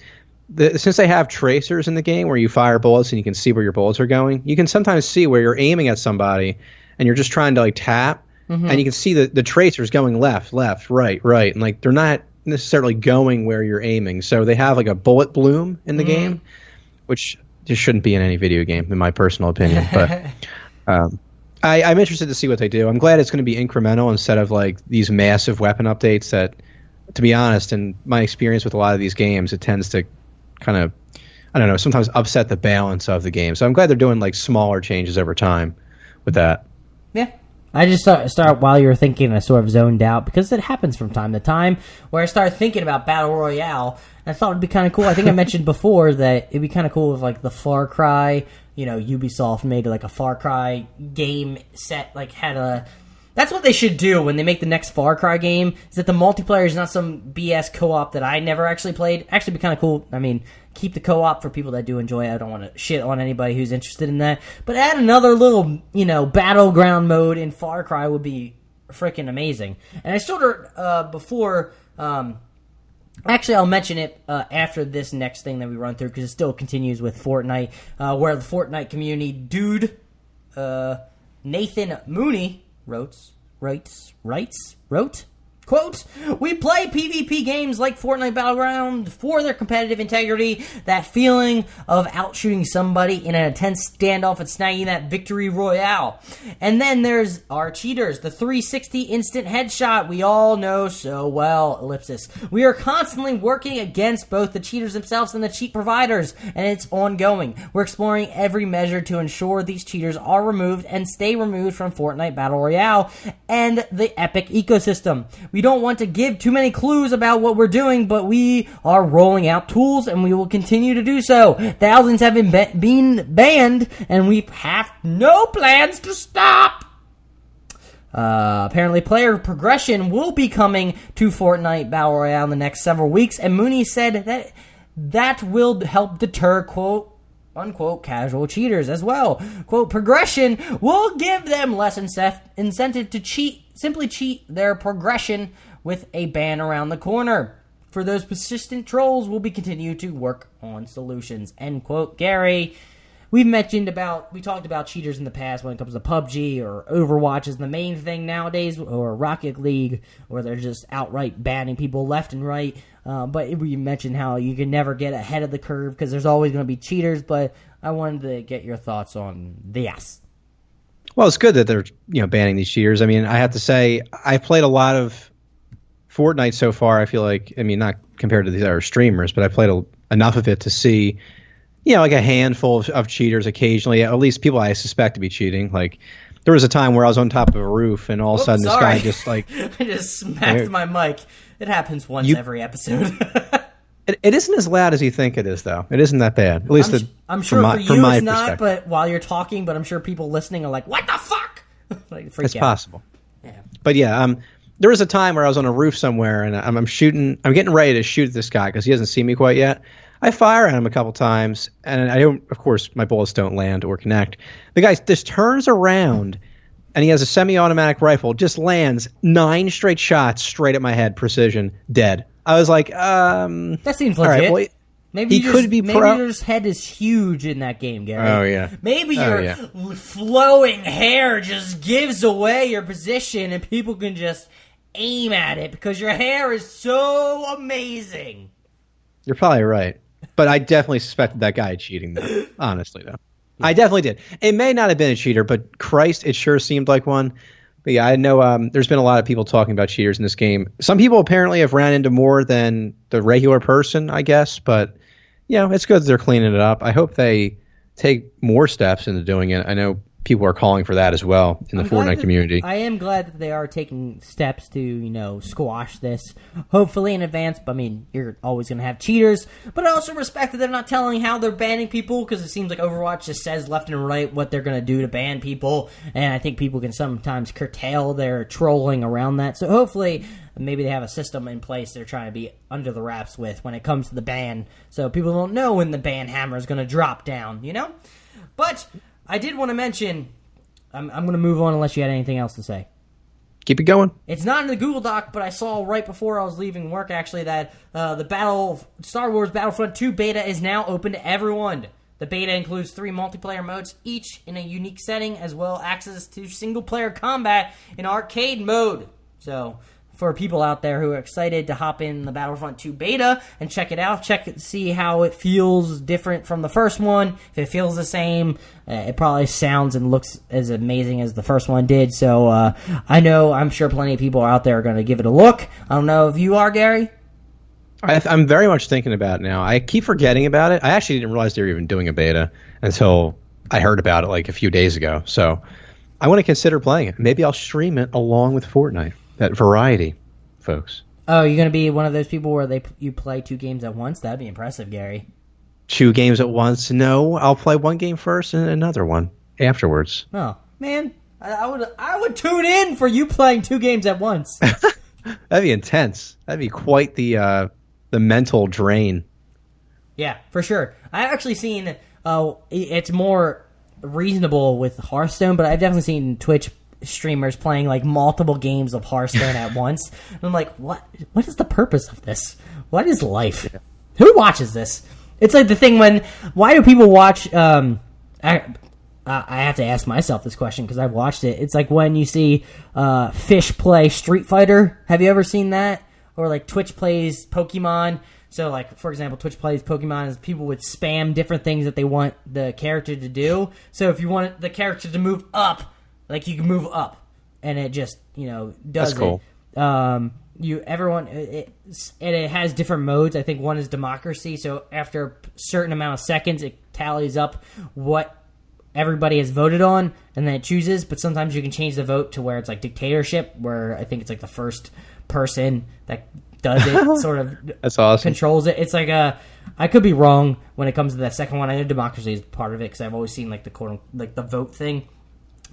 since they have tracers in the game where you fire bullets and you can see where your bullets are going, you can sometimes see where you're aiming at somebody and you're just trying to like tap, and you can see the tracers going left, right, and like they're not necessarily going where you're aiming. So they have like a bullet bloom in the game, which just shouldn't be in any video game, in my personal opinion. But I'm interested to see what they do. I'm glad it's going to be incremental instead of like these massive weapon updates that, to be honest, in my experience with a lot of these games, it tends to kind of, I don't know, sometimes upset the balance of the game. So I'm glad they're doing like smaller changes over time with that. Yeah. I just start while you were thinking, I sort of zoned out because it happens from time to time where I start thinking about Battle Royale. And I thought it'd be kind of cool. I think I mentioned before that it'd be kind of cool if like the Far Cry, Ubisoft made like a Far Cry game set, like had a... That's what they should do when they make the next Far Cry game, is that the multiplayer is not some BS co-op that I never actually played. Actually be kind of cool. I mean, keep the co-op for people that do enjoy it. I don't want to shit on anybody who's interested in that. But add another little, battleground mode in Far Cry would be freaking amazing. And I still heard before... Actually, I'll mention it after this next thing that we run through, because it still continues with Fortnite, where the Fortnite community dude, Nathan Mooney, wrote, quote, "We play PvP games like Fortnite Battleground for their competitive integrity, that feeling of outshooting somebody in an intense standoff and snagging that victory royale. And then there's our cheaters, the 360 instant headshot we all know so well, ellipsis. We are constantly working against both the cheaters themselves and the cheat providers, and it's ongoing. We're exploring every measure to ensure these cheaters are removed and stay removed from Fortnite Battle Royale and the Epic ecosystem. We don't want to give too many clues about what we're doing, but we are rolling out tools, and we will continue to do so. Thousands have been banned, and we have no plans to stop." Apparently, player progression will be coming to Fortnite Battle Royale in the next several weeks, and Mooney said that will help deter, quote, unquote, casual cheaters as well. Quote, "Progression will give them less incentive to simply cheat their progression with a ban around the corner. For those persistent trolls, we'll continue to work on solutions." End quote. Gary, we talked about cheaters in the past when it comes to PUBG or Overwatch is the main thing nowadays, or Rocket League, where they're just outright banning people left and right. But we mentioned how you can never get ahead of the curve because there's always going to be cheaters, but I wanted to get your thoughts on this. Well, it's good that they're banning these cheaters. I mean, I have to say, I've played a lot of Fortnite so far. I feel like, I mean, not compared to these other streamers, but I played enough of it to see, like a handful of cheaters occasionally, at least people I suspect to be cheating. Like, there was a time where I was on top of a roof, and all of a sudden this guy just like... I just smacked my mic. It happens once every episode. It isn't as loud as you think it is, though. It isn't that bad. At least I'm sure for you it's not, but while you're talking, but I'm sure people listening are like, what the fuck? Like, freak out. Possible. Yeah. But yeah, there was a time where I was on a roof somewhere, and I'm getting ready to shoot this guy because he hasn't seen me quite yet. I fire at him a couple times, and of course, my bullets don't land or connect. The guy just turns around, and he has a semi-automatic rifle, just lands 9 straight shots straight at my head, precision, dead. I was like, that seems legit. Right, well, maybe your head is huge in that game, Gary. Oh, yeah. Maybe your flowing hair just gives away your position, and people can just aim at it because your hair is so amazing. You're probably right. But I definitely suspected that guy cheating, though. Honestly, though. Yeah. I definitely did. It may not have been a cheater, but Christ, it sure seemed like one. But yeah, I know there's been a lot of people talking about cheaters in this game. Some people apparently have ran into more than the regular person, I guess. But, it's good that they're cleaning it up. I hope they take more steps into doing it. I know people are calling for that as well in the Fortnite community. I am glad that they are taking steps to, squash this, hopefully in advance. But, I mean, you're always going to have cheaters. But I also respect that they're not telling how they're banning people, because it seems like Overwatch just says left and right what they're going to do to ban people. And I think people can sometimes curtail their trolling around that. So hopefully, maybe they have a system in place they're trying to be under the wraps with when it comes to the ban. So people don't know when the ban hammer is going to drop down, But... I did want to mention, I'm going to move on unless you had anything else to say. Keep it going. It's not in the Google Doc, but I saw right before I was leaving work, actually, that the Star Wars Battlefront 2 beta is now open to everyone. The beta includes 3 multiplayer modes, each in a unique setting, as well as access to single-player combat in arcade mode. So, for people out there who are excited to hop in the Battlefront 2 beta and check it out, see how it feels different from the first one. If it feels the same, it probably sounds and looks as amazing as the first one did. So I'm sure plenty of people out there are going to give it a look. I don't know if you are, Gary. I'm very much thinking about it now. I keep forgetting about it. I actually didn't realize they were even doing a beta until I heard about it like a few days ago. So I want to consider playing it. Maybe I'll stream it along with Fortnite. That variety, folks. Oh, you're going to be one of those people where you play 2 games at once? That'd be impressive, Gary. 2 games at once? No, I'll play 1 game first and another one afterwards. Oh, man. I would tune in for you playing 2 games at once. That'd be intense. That'd be quite the mental drain. Yeah, for sure. I've actually seen it's more reasonable with Hearthstone, but I've definitely seen Twitch streamers playing like multiple games of Hearthstone at once. And I'm like, what is the purpose of this? What is life? Yeah. Who watches this? It's like the thing why do people watch I have to ask myself this question because I've watched it. It's like when you see Fish play Street Fighter. Have you ever seen that? Or like Twitch plays Pokemon. So like, for example, Twitch plays Pokemon as people would spam different things that they want the character to do. So if you want the character to move up, like you can move up, and it just does That's cool. it. It has different modes. I think one is democracy. So after a certain amount of seconds, it tallies up what everybody has voted on, and then it chooses. But sometimes you can change the vote to where it's like dictatorship, where I think it's like the first person that does it sort of That's awesome. Controls it. It's like I could be wrong when it comes to that second one. I know democracy is part of it because I've always seen like the vote thing.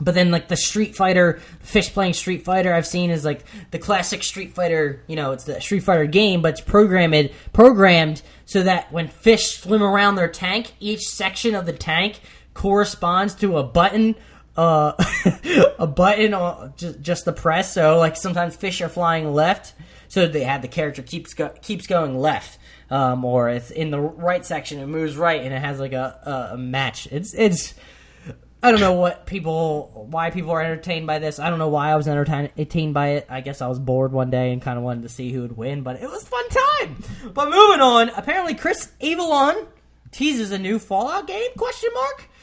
But then, like, the Street Fighter, Fish playing Street Fighter, I've seen is, like, the classic Street Fighter, it's the Street Fighter game, but it's programmed so that when Fish swim around their tank, each section of the tank corresponds to a button, a button on just the press. So, like, sometimes Fish are flying left, so they have the character keeps going left. Or it's in the right section, it moves right, and it has, like, a match. It's I don't know why people are entertained by this. I don't know why I was entertained by it. I guess I was bored one day and kind of wanted to see who would win, but it was a fun time. But moving on, apparently Chris Avellone teases a new Fallout game, ?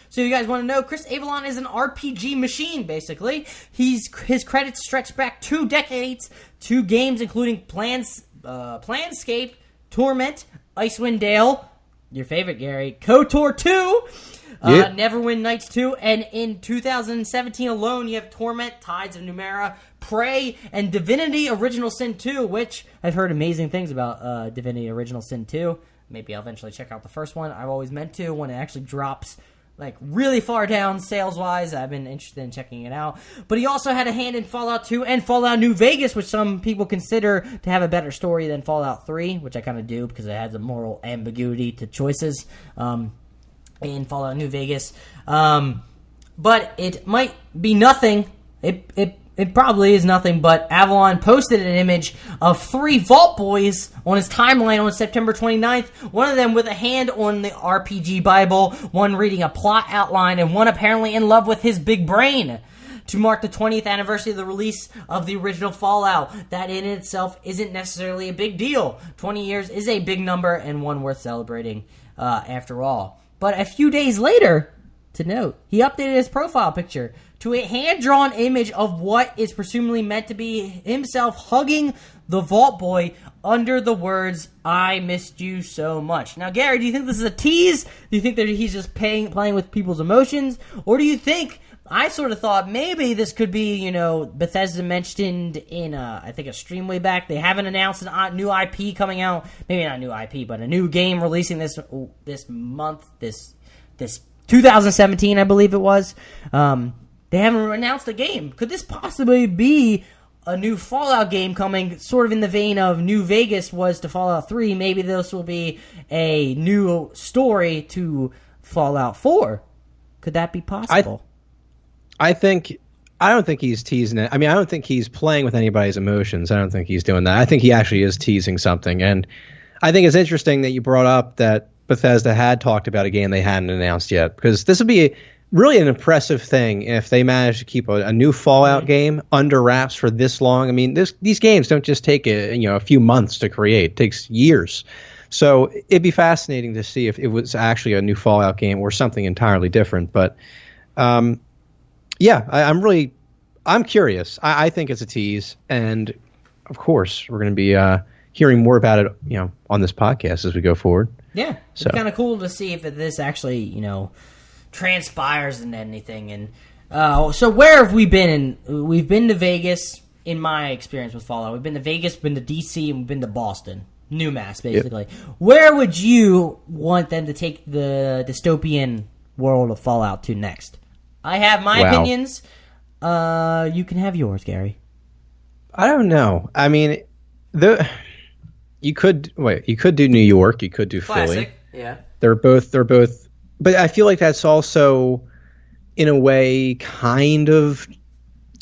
So you guys want to know, Chris Avellone is an RPG machine, basically. His credits stretch back 2 decades, 2 games including Planscape, Torment, Icewind Dale, your favorite, Gary, KOTOR 2, Neverwinter Nights 2, and in 2017 alone, you have Torment, Tides of Numenera, Prey, and Divinity Original Sin 2, which I've heard amazing things about Divinity Original Sin 2. Maybe I'll eventually check out the first one. I've always meant to when it actually drops like really far down sales-wise. I've been interested in checking it out. But he also had a hand in Fallout 2 and Fallout New Vegas, which some people consider to have a better story than Fallout 3, which I kind of do because it has a moral ambiguity to choices. In Fallout New Vegas. But it might be nothing. It probably is nothing, but Avellone posted an image of 3 Vault Boys on his timeline on September 29th, one of them with a hand on the RPG Bible, one reading a plot outline, and one apparently in love with his big brain. To mark the 20th anniversary of the release of the original Fallout, that in itself isn't necessarily a big deal. 20 years is a big number and one worth celebrating after all. But a few days later, to note, he updated his profile picture to a hand-drawn image of what is presumably meant to be himself hugging the Vault Boy under the words, "I missed you so much." Now, Gary, do you think this is a tease? Do you think that he's just playing with people's emotions? Or do you think, I sort of thought maybe this could be, Bethesda mentioned in, I think, a stream way back. They haven't announced a new IP coming out. Maybe not a new IP, but a new game releasing this month, this 2017, I believe it was. They haven't announced a game. Could this possibly be a new Fallout game coming, sort of in the vein of New Vegas was to Fallout 3? Maybe this will be a new story to Fallout 4. Could that be possible? I don't think he's teasing it. I mean, I don't think he's playing with anybody's emotions. I don't think he's doing that. I think he actually is teasing something. And I think it's interesting that you brought up that Bethesda had talked about a game they hadn't announced yet, because this would be really an impressive thing if they managed to keep a new Fallout game under wraps for this long. I mean, these games don't just take a few months to create. It takes years. So it'd be fascinating to see if it was actually a new Fallout game or something entirely different. But I'm curious. I think it's a tease, and of course we're going to be hearing more about it, on this podcast as we go forward. Yeah, it's kind of cool to see if this actually, transpires into anything. And so where have we been? We've been to Vegas. In my experience with Fallout, we've been to Vegas, been to DC, and we've been to Boston, Newmass, basically. Yep. Where would you want them to take the dystopian world of Fallout to next? I have my opinions. You can have yours, Gary. I don't know. I mean, you could do New York, you could do Classic. Philly. Yeah. They're both, but I feel like that's also, in a way, kind of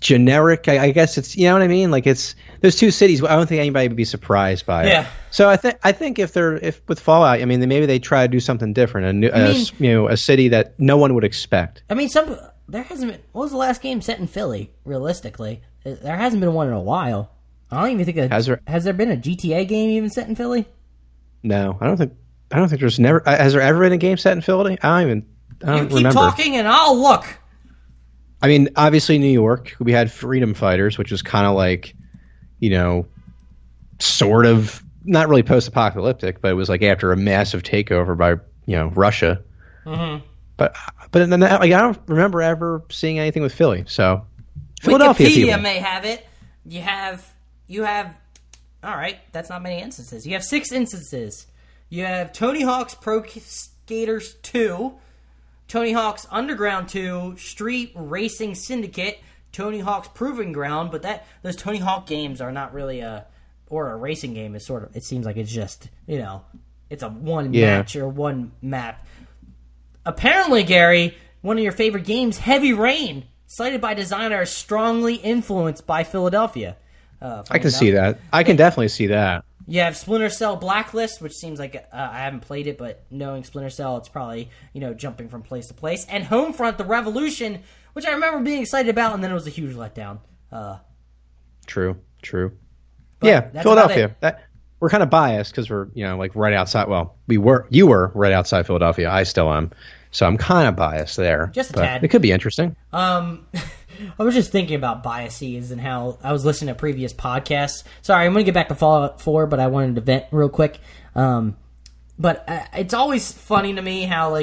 generic. I guess it's, you know what I mean? Like, it's those two cities. I don't think anybody would be surprised by it. Yeah. So I think if with Fallout, I mean, maybe they try to do something different, a city that no one would expect. I mean, there hasn't been. What was the last game set in Philly? Realistically, there hasn't been one in a while. I don't even think has there been a GTA game even set in Philly? No, I don't think there's never. Has there ever been a game set in Philly? I don't remember. You keep talking and I'll look. I mean, obviously New York. We had Freedom Fighters, which was kind of like, sort of not really post-apocalyptic, but it was like after a massive takeover by Russia. Mm-hmm. But then, I don't remember ever seeing anything with Philly. So Philadelphia Wikipedia may have it. You have. All right, that's not many instances. You have 6 instances. You have Tony Hawk's Pro Skaters 2, Tony Hawk's Underground 2, Street Racing Syndicate, Tony Hawk's Proving Ground. But those Tony Hawk games are not really a racing game. Is sort of. It seems like it's just it's a one match or one map. Apparently, Gary, one of your favorite games, Heavy Rain, cited by designers, strongly influenced by Philadelphia. I can see that. I can definitely see that. You have Splinter Cell Blacklist, which seems like I haven't played it, but knowing Splinter Cell, it's probably jumping from place to place. And Homefront: The Revolution, which I remember being excited about, and then it was a huge letdown. True. Yeah, Philadelphia. We're kind of biased because we're right outside. Well, you were right outside Philadelphia. I still am. So I'm kind of biased there. Just a tad. It could be interesting. I was just thinking about biases and how I was listening to previous podcasts. Sorry, I'm going to get back to Fallout 4, but I wanted to vent real quick. But it's always funny to me how,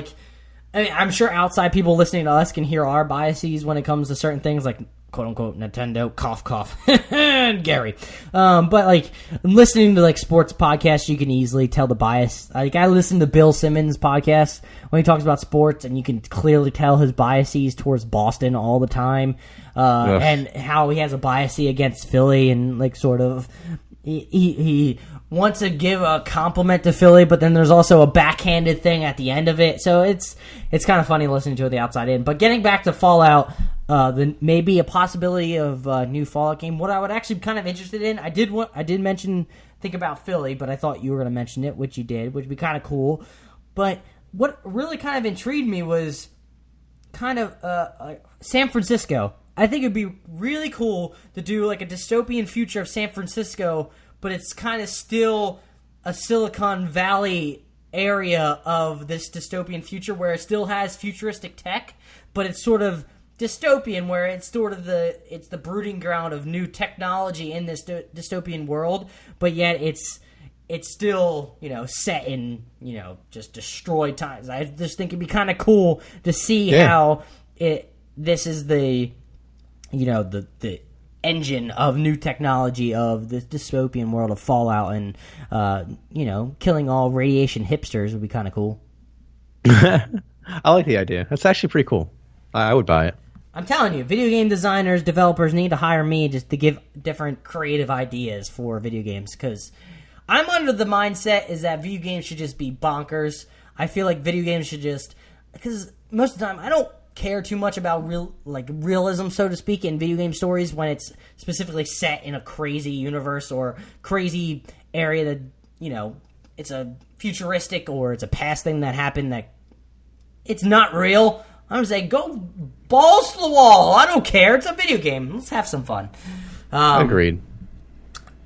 I'm sure outside people listening to us can hear our biases when it comes to certain things, like quote-unquote Nintendo, cough, and Gary. But, listening to, sports podcasts, you can easily tell the bias. I listen to Bill Simmons' podcast when he talks about sports, and you can clearly tell his biases towards Boston all the time, and how he has a bias against Philly, and, he wants to give a compliment to Philly, but then there's also a backhanded thing at the end of it. So it's kind of funny listening to it the outside in. But getting back to Fallout, maybe a possibility of a new Fallout game. What I would actually be kind of interested in, I did think about Philly, but I thought you were going to mention it, which you did, which would be kind of cool. But what really kind of intrigued me was kind of San Francisco. I think it'd be really cool to do a dystopian future of San Francisco, but it's kind of still a Silicon Valley area of this dystopian future where it still has futuristic tech, but it's sort of dystopian where it's sort of it's the brooding ground of new technology in this dystopian world, but yet it's still set in just destroyed times. I just think it'd be kind of cool to see how this is the the engine of new technology of the dystopian world of Fallout, and killing all radiation hipsters would be kind of cool. I like the idea. That's actually pretty cool. I would buy it. I'm telling you, video game designers, developers need to hire me just to give different creative ideas for video games, because I'm under the mindset is that video games should just be bonkers. I feel like video games should just, because most of the time care too much about realism, so to speak, in video game stories when it's specifically set in a crazy universe or crazy area that, you know, it's a futuristic or it's a past thing that happened that it's not real. I'm gonna say go balls to the wall. I don't care. It's a video game. Let's have some fun. Agreed.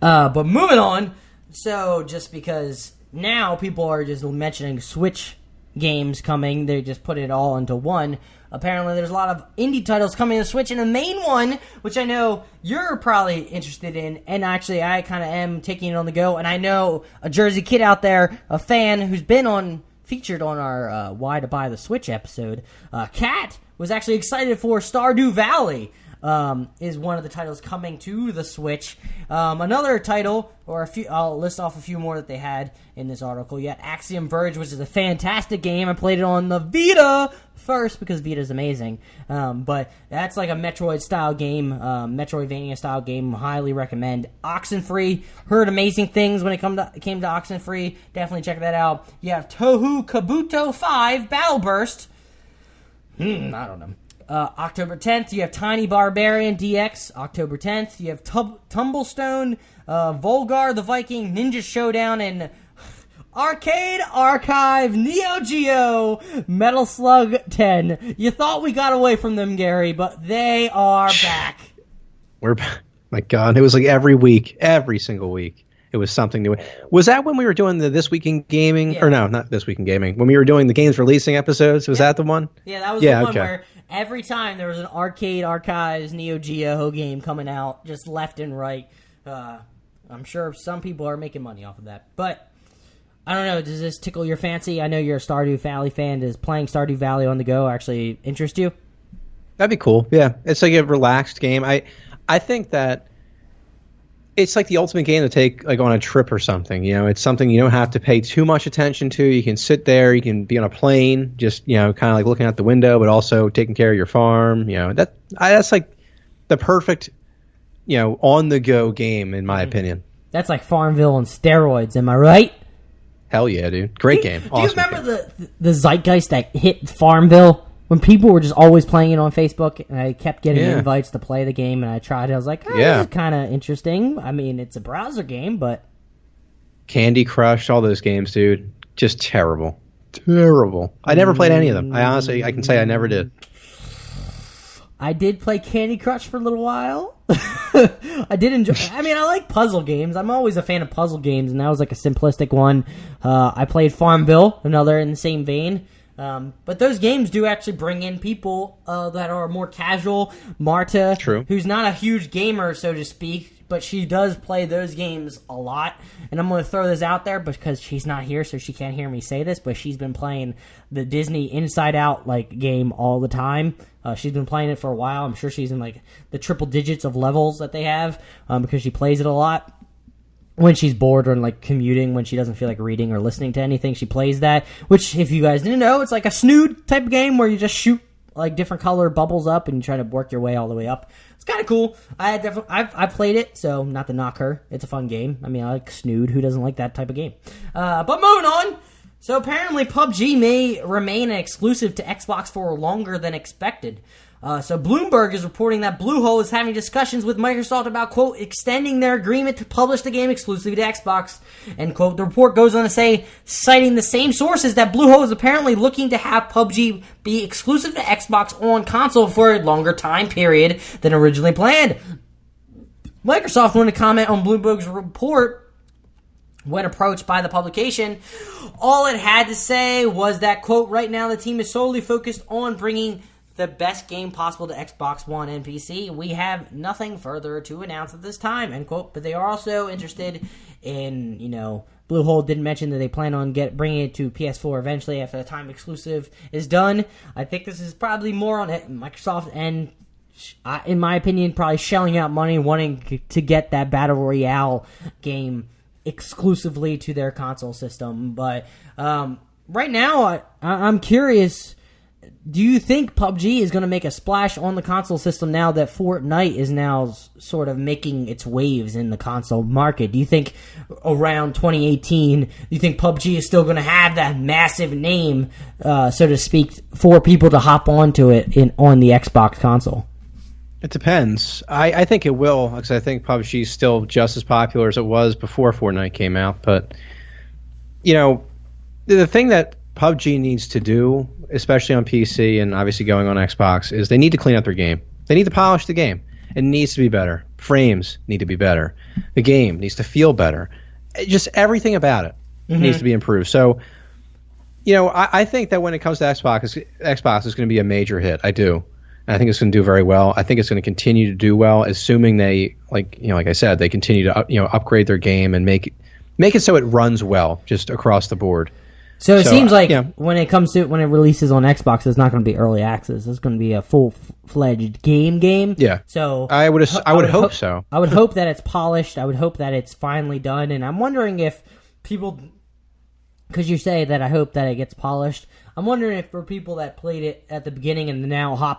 But moving on. So just because now people are just mentioning Switch games coming, they just put it all into one. Apparently there's a lot of indie titles coming to Switch, and the main one, which I know you're probably interested in, and actually I kind of am taking it on the go, and I know a Jersey kid out there, a fan who's been featured on our Why to Buy the Switch episode, Kat, was actually excited for Stardew Valley. Is one of the titles coming to the Switch. Another title, or a few, I'll list off a few more that they had in this article. You got Axiom Verge, which is a fantastic game. I played it on the Vita first because Vita's amazing. But that's like a Metroid-style game, Metroidvania-style game. Highly recommend. Oxenfree, heard amazing things when it came to Oxenfree. Definitely check that out. You have Touhou Kabuto 5 Battle Burst. I don't know. October 10th, you have Tiny Barbarian DX. October 10th, you have Tumblestone, Volgar the Viking, Ninja Showdown, and Arcade Archive Neo Geo Metal Slug 10. You thought we got away from them, Gary, but they are back. We're back. My God, it was like every single week. It was something new. Was that when we were doing the This Week in Gaming? Yeah. Or no, not This Week in Gaming. When we were doing the games releasing episodes, was that the one? Yeah, that was the one where every time there was an Arcade Archives Neo Geo game coming out, just left and right. I'm sure some people are making money off of that. But, I don't know, does this tickle your fancy? I know you're a Stardew Valley fan. Does playing Stardew Valley on the go actually interest you? That'd be cool, yeah. It's like a relaxed game. I think that it's like the ultimate game to take like on a trip or something. You know, it's something you don't have to pay too much attention to. You can sit there, you can be on a plane, just, you know, kind of like looking out the window, but also taking care of your farm. You know, that's like the perfect, you know, on the go game in my opinion. That's like Farmville on steroids. Am I right? Hell yeah, dude! Great game. Do you remember the zeitgeist that hit Farmville? When people were just always playing it on Facebook, and I kept getting invites to play the game, and I tried it. I was like, this is kind of interesting. I mean, it's a browser game, but... Candy Crush, all those games, dude. Just terrible. Terrible. I never played any of them. I can say I never did. I did play Candy Crush for a little while. I did enjoy... I mean, I like puzzle games. I'm always a fan of puzzle games, and that was like a simplistic one. I played Farmville, another in the same vein. But those games do actually bring in people that are more casual. Marta, who's not a huge gamer, so to speak, but she does play those games a lot. And I'm going to throw this out there because she's not here, so she can't hear me say this, but she's been playing the Disney Inside Out game all the time. She's been playing it for a while. I'm sure she's in the triple digits of levels that they have because she plays it a lot. When she's bored or commuting, when she doesn't feel like reading or listening to anything, she plays that. Which, if you guys didn't know, it's like a snood type of game where you just shoot different color bubbles up and you try to work your way all the way up. It's kind of cool. I've played it, so not to knock her. It's a fun game. I mean, I like snood. Who doesn't like that type of game? But moving on. So apparently, PUBG may remain an exclusive to Xbox for longer than expected. So Bloomberg is reporting that Bluehole is having discussions with Microsoft about, quote, extending their agreement to publish the game exclusively to Xbox, end quote. The report goes on to say, citing the same sources, that Bluehole is apparently looking to have PUBG be exclusive to Xbox on console for a longer time period than originally planned. Microsoft wanted to comment on Bloomberg's report. When approached by the publication, all it had to say was that, quote, right now the team is solely focused on bringing the best game possible to Xbox One and PC. We have nothing further to announce at this time, end quote. But they are also interested in, Bluehole didn't mention that they plan on bringing it to PS4 eventually after the time exclusive is done. I think this is probably more on Microsoft and, in my opinion, probably shelling out money, wanting to get that Battle Royale game exclusively to their console system. But right now, I'm curious. do you think PUBG is going to make a splash on the console system now that Fortnite is now sort of making its waves in the console market? Do you think around 2018, do you think PUBG is still going to have that massive name, so to speak, for people to hop onto it on the Xbox console? It depends. I think it will, because I think PUBG is still just as popular as it was before Fortnite came out. But, the thing that PUBG needs to do, especially on PC and obviously going on Xbox, is they need to clean up their game. They need to polish the game. It needs to be better. Frames need to be better. The game needs to feel better. Just everything about it needs to be improved. So, I think that when it comes to Xbox is going to be a major hit. I do. And I think it's going to do very well. I think it's going to continue to do well, assuming they, like I said, they continue to upgrade their game and make it so it runs well just across the board. So it seems like when it releases on Xbox, it's not going to be early access. It's going to be a full-fledged game. Yeah. So I would hope so. I would hope that it's polished. I would hope that it's finally done. And I'm wondering if people, because you say that I hope that it gets polished, I'm wondering if for people that played it at the beginning and now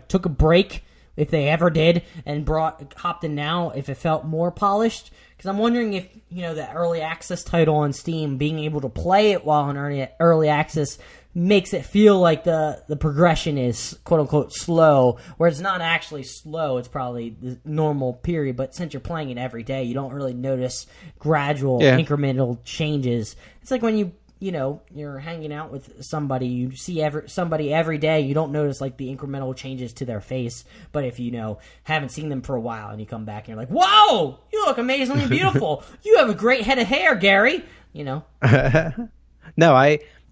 took a break, if they ever did, and hopped in now, if it felt more polished. Because I'm wondering if, the early access title on Steam, being able to play it while in early access makes it feel like the progression is quote-unquote slow, where it's not actually slow, it's probably the normal period, but since you're playing it every day, you don't really notice gradual, incremental changes. It's like when you're hanging out with somebody, you see somebody every day, you don't notice like the incremental changes to their face, but if haven't seen them for a while and you come back and you're like, whoa, you look amazingly beautiful, you have a great head of hair, Gary, No,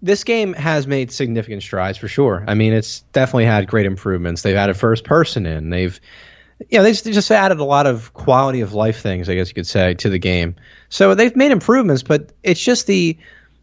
this game has made significant strides for sure. I mean, it's definitely had great improvements. They've added first person in, they've just added a lot of quality of life things, I guess you could say, to the game. So they've made improvements, but it's just the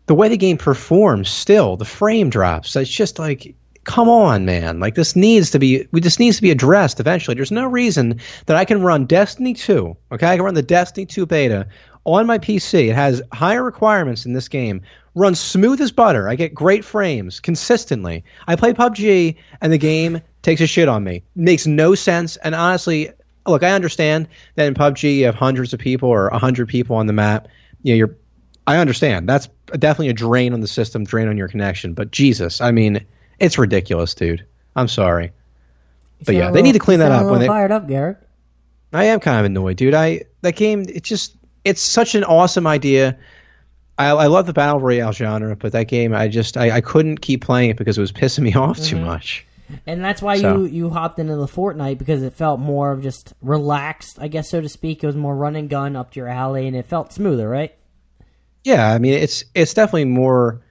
way the game performs still, the frame drops. It's just like, come on, man. Like, this needs to be addressed eventually. There's no reason that I can run Destiny 2, okay? I can run the Destiny 2 beta on my PC. It has higher requirements in this game. Runs smooth as butter. I get great frames consistently. I play PUBG, and the game takes a shit on me. Makes no sense, and honestly, look, I understand that in PUBG you have hundreds of people or 100 people on the map. I understand. That's definitely a drain on the system, drain on your connection. But Jesus, I mean, it's ridiculous, dude. I'm sorry. But yeah, they need to clean that up. When fired up, Garrett. I am kind of annoyed, dude. That game, it's such an awesome idea. I love the Battle Royale genre, but that game, I couldn't keep playing it because it was pissing me off too much. And that's why you hopped into the Fortnite, because it felt more of just relaxed, I guess, so to speak. It was more run and gun up to your alley, and it felt smoother, right? Yeah, I mean, it's definitely more,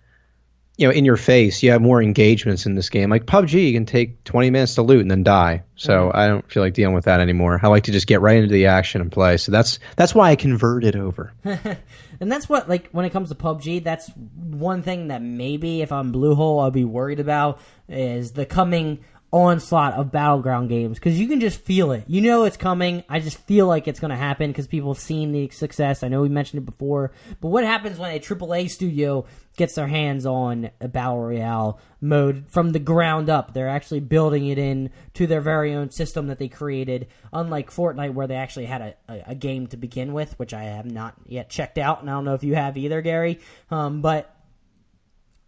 in your face. You have more engagements in this game. Like PUBG, you can take 20 minutes to loot and then die. So I don't feel like dealing with that anymore. I like to just get right into the action and play. So that's why I converted over. And that's what, like, when it comes to PUBG, that's one thing that maybe if I'm Bluehole, I'll be worried about, is the coming onslaught of battleground games, because you can just feel it. It's coming. I just feel like it's going to happen because people have seen the success. I know we mentioned it before, but what happens when a AAA studio gets their hands on a Battle Royale mode from the ground up? They're actually building it in to their very own system that they created, unlike Fortnite, where they actually had a game to begin with, which I have not yet checked out, and I don't know if you have either, Gary. But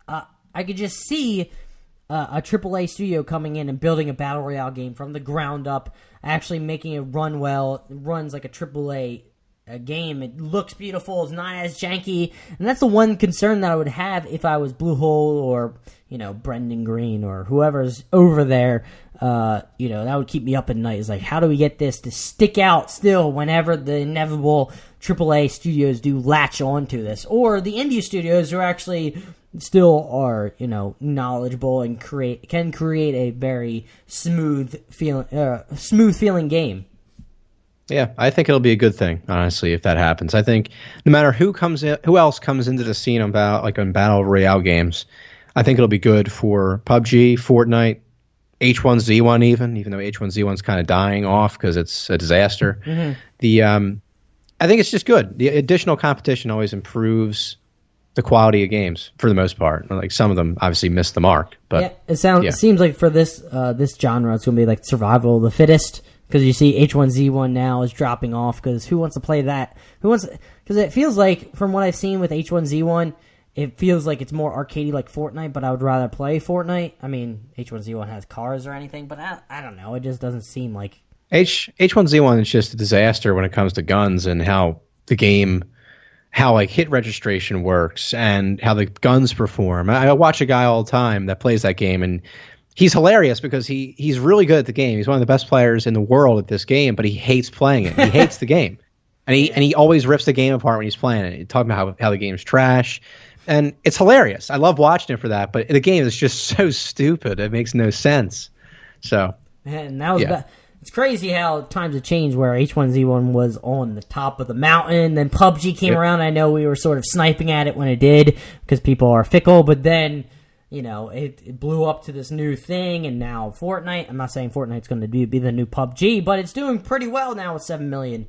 I could just see a AAA studio coming in and building a Battle Royale game from the ground up, actually making it run well. It runs like a AAA game. It looks beautiful. It's not as janky. And that's the one concern that I would have if I was Bluehole or, Brendan Green or whoever's over there. That would keep me up at night. Is like, how do we get this to stick out still whenever the inevitable AAA studios do latch onto this? Or the indie studios who actually still are, knowledgeable and can create a very smooth feeling game. Yeah, I think it'll be a good thing, honestly, if that happens. I think no matter who else comes into the scene on Battle Royale games, I think it'll be good for PUBG, Fortnite, H1Z1 even though H1Z1's kind of dying off because it's a disaster. I think it's just good. The additional competition always improves the quality of games for the most part. Like some of them obviously missed the mark, but it seems like for this genre, it's going to be like survival of the fittest, because you see H1Z1 now is dropping off because who wants to play that? Because it feels like, from what I've seen with H1Z1, it feels like it's more arcadey like Fortnite, but I would rather play Fortnite. I mean, H1Z1 has cars or anything, but I don't know. It just doesn't seem like... H1Z1 is just a disaster when it comes to guns and how the game... how like hit registration works and how the guns perform. I watch a guy all the time that plays that game, and he's hilarious because he's really good at the game. He's one of the best players in the world at this game, but he hates playing it. He hates the game. And he always rips the game apart when he's playing it. He's talking about how the game's trash. And it's hilarious. I love watching it for that, but the game is just so stupid. It makes no sense. So, and that was it's crazy how times have changed, where H1Z1 was on the top of the mountain, then PUBG came around. I know we were sort of sniping at it when it did because people are fickle, but then, you know, it blew up to this new thing, and now Fortnite. I'm not saying Fortnite's going to be the new PUBG, but it's doing pretty well now with 7 million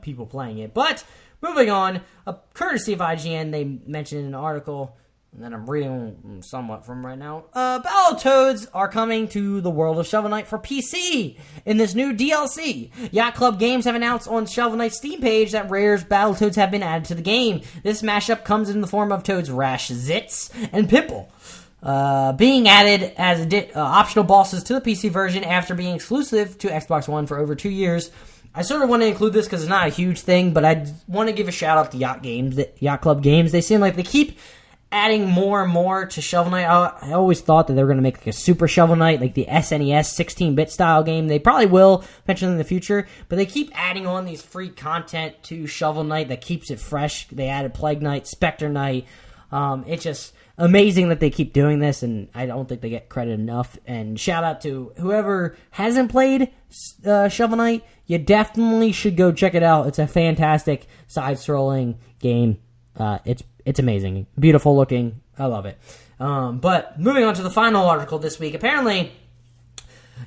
people playing it. But moving on, courtesy of IGN, they mentioned in an article that I'm reading somewhat from right now, Battletoads are coming to the world of Shovel Knight for PC in this new DLC. Yacht Club Games have announced on Shovel Knight's Steam page that Rare's Battletoads have been added to the game. This mashup comes in the form of Toads Rash, Zitz, and Pimple, being added as optional bosses to the PC version after being exclusive to Xbox One for over 2 years. I sort of want to include this because it's not a huge thing, but I want to give a shout out to Yacht Club Games. They seem like they keep adding more and more to Shovel Knight. I always thought that they were going to make like a Super Shovel Knight, like the SNES 16-bit style game. They probably will eventually in the future, but they keep adding on these free content to Shovel Knight that keeps it fresh. They added Plague Knight, Spectre Knight. It's just amazing that they keep doing this, and I don't think they get credit enough. And shout out to whoever hasn't played Shovel Knight. You definitely should go check it out. It's a fantastic side-scrolling game. It's amazing. Beautiful looking. I love it. But moving on to the final article this week. Apparently,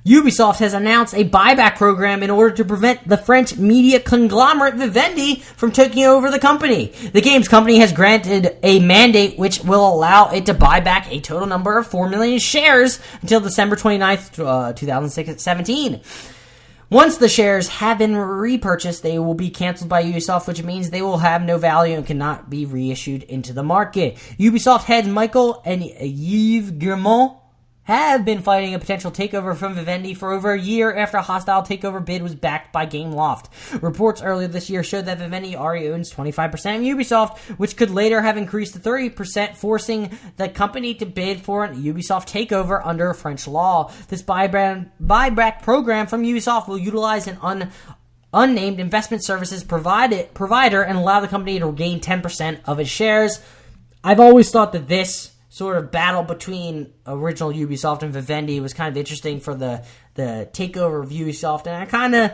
Ubisoft has announced a buyback program in order to prevent the French media conglomerate Vivendi from taking over the company. The games company has granted a mandate which will allow it to buy back a total number of 4 million shares until December 29th, 2017. Once the shares have been repurchased, they will be canceled by Ubisoft, which means they will have no value and cannot be reissued into the market. Ubisoft heads Michael and Yves Guillemot have been fighting a potential takeover from Vivendi for over a year after a hostile takeover bid was backed by Gameloft. Reports earlier this year showed that Vivendi already owns 25% of Ubisoft, which could later have increased to 30%, forcing the company to bid for an Ubisoft takeover under French law. This buyback program from Ubisoft will utilize an unnamed investment services provider and allow the company to regain 10% of its shares. I've always thought that this sort of battle between original Ubisoft and Vivendi was kind of interesting for the takeover of Ubisoft, and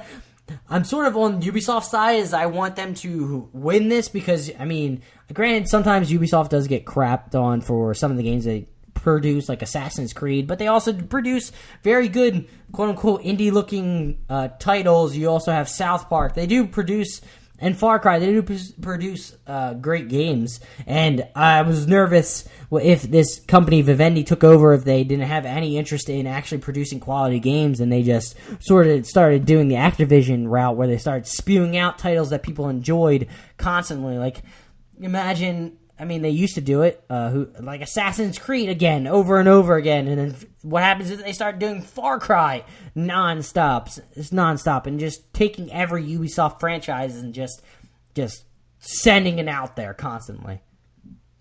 I'm sort of on Ubisoft's side, as I want them to win this, because, I mean, granted, sometimes Ubisoft does get crapped on for some of the games they produce, like Assassin's Creed, but they also produce very good, quote-unquote, indie-looking titles. You also have South Park. They do produce... And Far Cry, they do produce great games, and I was nervous if this company, Vivendi, took over, if they didn't have any interest in actually producing quality games, and they just sort of started doing the Activision route, where they started spewing out titles that people enjoyed constantly. Like, imagine... I mean, they used to do it, like Assassin's Creed again, over and over again, and then what happens is they start doing Far Cry nonstop, and just taking every Ubisoft franchise and just sending it out there constantly.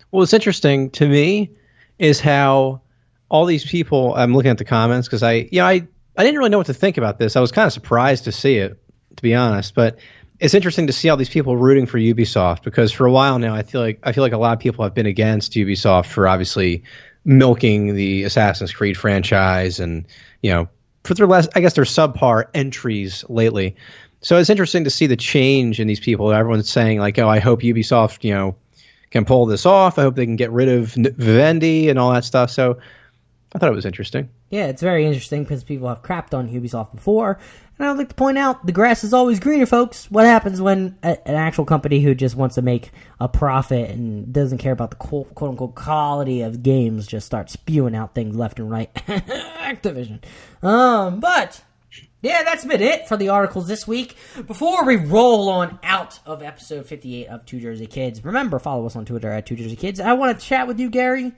Well, what's interesting to me is how all these people, I'm looking at the comments, because I didn't really know what to think about this. I was kind of surprised to see it, to be honest, but it's interesting to see all these people rooting for Ubisoft, because for a while now I feel like a lot of people have been against Ubisoft for obviously milking the Assassin's Creed franchise, and for their their subpar entries lately. So it's interesting to see the change in these people. Everyone's saying like, "Oh, I hope Ubisoft can pull this off. I hope they can get rid of Vivendi and all that stuff." So I thought it was interesting. Yeah, it's very interesting because people have crapped on Ubisoft before. And I would like to point out, the grass is always greener, folks. What happens when an actual company who just wants to make a profit and doesn't care about the quote-unquote quality of games just starts spewing out things left and right? Activision. But, yeah, that's been it for the articles this week. Before we roll on out of episode 58 of Two Jersey Kids, remember, follow us on Twitter at Two Jersey Kids. I want to chat with you, Gary,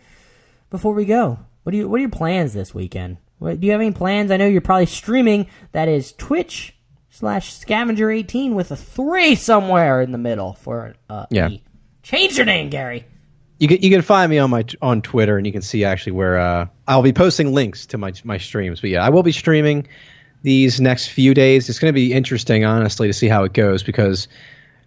before we go. What are your plans this weekend? Do you have any plans? I know you're probably streaming. That is Twitch/Scavenger18 with a 3 somewhere in the middle for E. Change your name, Gary. You can find me on Twitter, and you can see actually where I'll be posting links to my streams. But yeah, I will be streaming these next few days. It's going to be interesting, honestly, to see how it goes because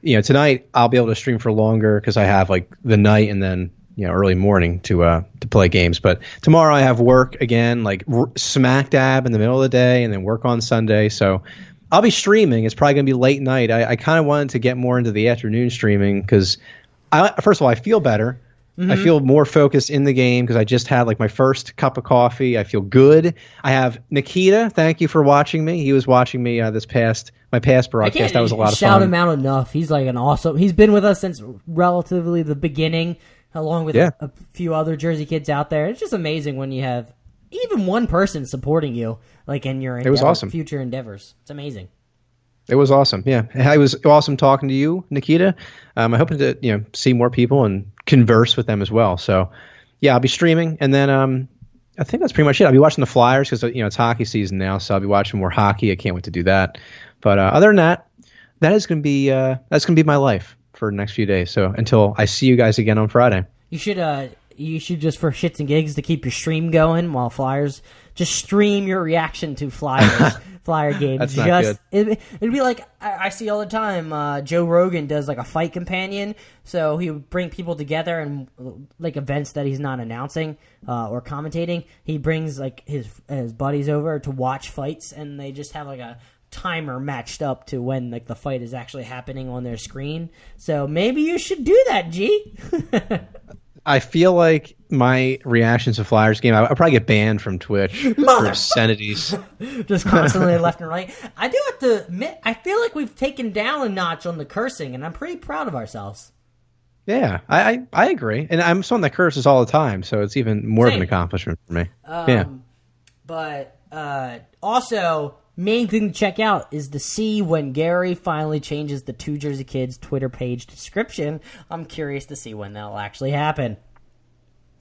tonight I'll be able to stream for longer because I have like the night and then early morning to play games. But tomorrow I have work again, like smack dab in the middle of the day, and then work on Sunday. So I'll be streaming. It's probably going to be late night. I kind of wanted to get more into the afternoon streaming because, first of all, I feel better. Mm-hmm. I feel more focused in the game because I just had like my first cup of coffee. I feel good. I have Nikita. Thank you for watching me. He was watching me my past broadcast. That was a lot of fun. Shout him out enough. He's like he's been with us since relatively the beginning. Along with a few other Jersey kids out there. It's just amazing when you have even one person supporting you, like in your future endeavors. It's amazing. It was awesome. Yeah, it was awesome talking to you, Nikita. I'm hoping to see more people and converse with them as well. So, yeah, I'll be streaming, and then I think that's pretty much it. I'll be watching the Flyers because it's hockey season now, so I'll be watching more hockey. I can't wait to do that. But other than that, that's gonna be my life for the next few days. So until I see you guys again on Friday. You should just for shits and gigs to keep your stream going while Flyers, just stream your reaction to Flyers Flyer games. That's not good. It'd be like I see all the time. Joe Rogan does like a fight companion, so he would bring people together and like events that he's not announcing or commentating. He brings like his buddies over to watch fights, and they just have like a timer matched up to when like the fight is actually happening on their screen. So maybe you should do that, G. I feel like my reactions to Flyers game, I'll probably get banned from Twitch for obscenities. Just constantly left and right. I do have to admit, I feel like we've taken down a notch on the cursing, and I'm pretty proud of ourselves. Yeah, I agree. And I'm someone that curses all the time, so it's even more of an accomplishment for me. But also, main thing to check out is to see when Gary finally changes the Two Jersey Kids Twitter page description. I'm curious to see when that'll actually happen.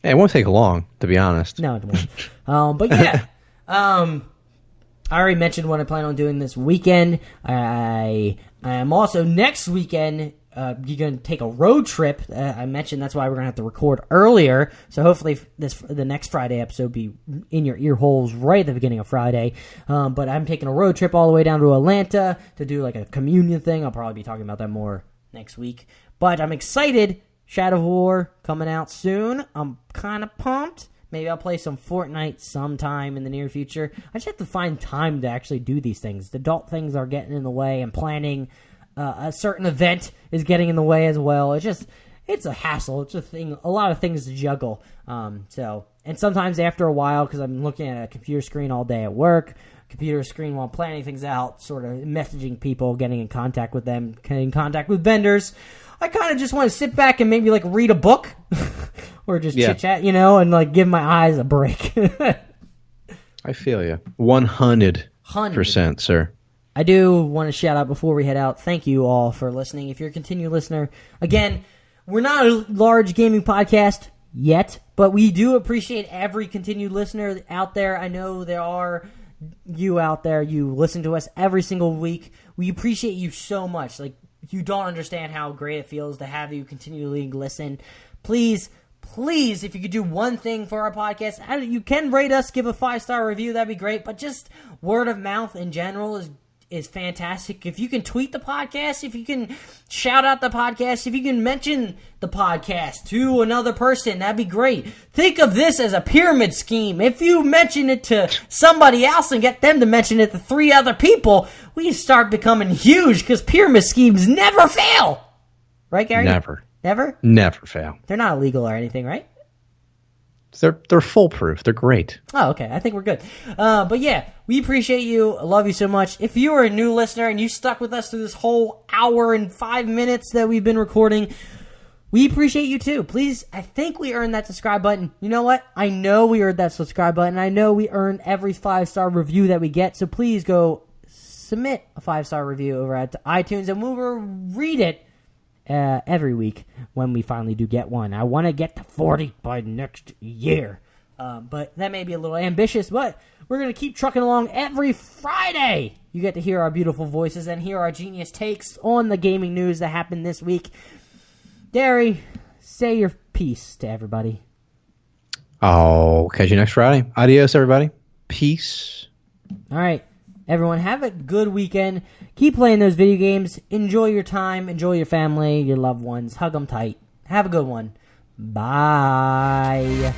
It won't take long, to be honest. No, it won't. But yeah, I already mentioned what I plan on doing this weekend. I am also next weekend. You're going to take a road trip. I mentioned that's why we're going to have to record earlier. So hopefully the next Friday episode be in your ear holes right at the beginning of Friday. But I'm taking a road trip all the way down to Atlanta to do like a communion thing. I'll probably be talking about that more next week. But I'm excited. Shadow of War coming out soon. I'm kind of pumped. Maybe I'll play some Fortnite sometime in the near future. I just have to find time to actually do these things. The adult things are getting in the way, and planning a certain event is getting in the way as well. It's a hassle. It's a lot of things to juggle. And sometimes after a while, because I'm looking at a computer screen all day at work, computer screen while planning things out, sort of messaging people, getting in contact with them, getting in contact with vendors, I kind of just want to sit back and maybe like read a book or just chit chat, and like give my eyes a break. I feel you. 100%, sir. I do want to shout out before we head out. Thank you all for listening. If you're a continued listener, again, we're not a large gaming podcast yet, but we do appreciate every continued listener out there. I know there are you out there. You listen to us every single week. We appreciate you so much. Like, you don't understand how great it feels to have you continually listen. Please, if you could do one thing for our podcast, you can rate us, give a 5-star review. That'd be great. But just word of mouth in general is fantastic. If you can tweet the podcast, if you can shout out the podcast, if you can mention the podcast to another person, that'd be great. Think of this as a pyramid scheme. If you mention it to somebody else and get them to mention it to 3 other people, we start becoming huge because pyramid schemes never fail. Right, Gary? Never. Never? Never fail. They're not illegal or anything, right? They're foolproof. They're great. Oh, okay. I think we're good. But yeah, we appreciate you. I love you so much. If you are a new listener and you stuck with us through this whole hour and 5 minutes that we've been recording, we appreciate you too. Please, I think we earned that subscribe button. You know what? I know we earned that subscribe button. I know we earn every 5-star review that we get. So please go submit a 5-star review over at iTunes and we'll read it every week when we finally do get one. I want to get to 40 by next year. But that may be a little ambitious, but we're going to keep trucking along every Friday. You get to hear our beautiful voices and hear our genius takes on the gaming news that happened this week. Derry, say your piece to everybody. I'll catch you next Friday. Adios, everybody. Peace. All right. Everyone, have a good weekend. Keep playing those video games. Enjoy your time. Enjoy your family, your loved ones. Hug them tight. Have a good one. Bye.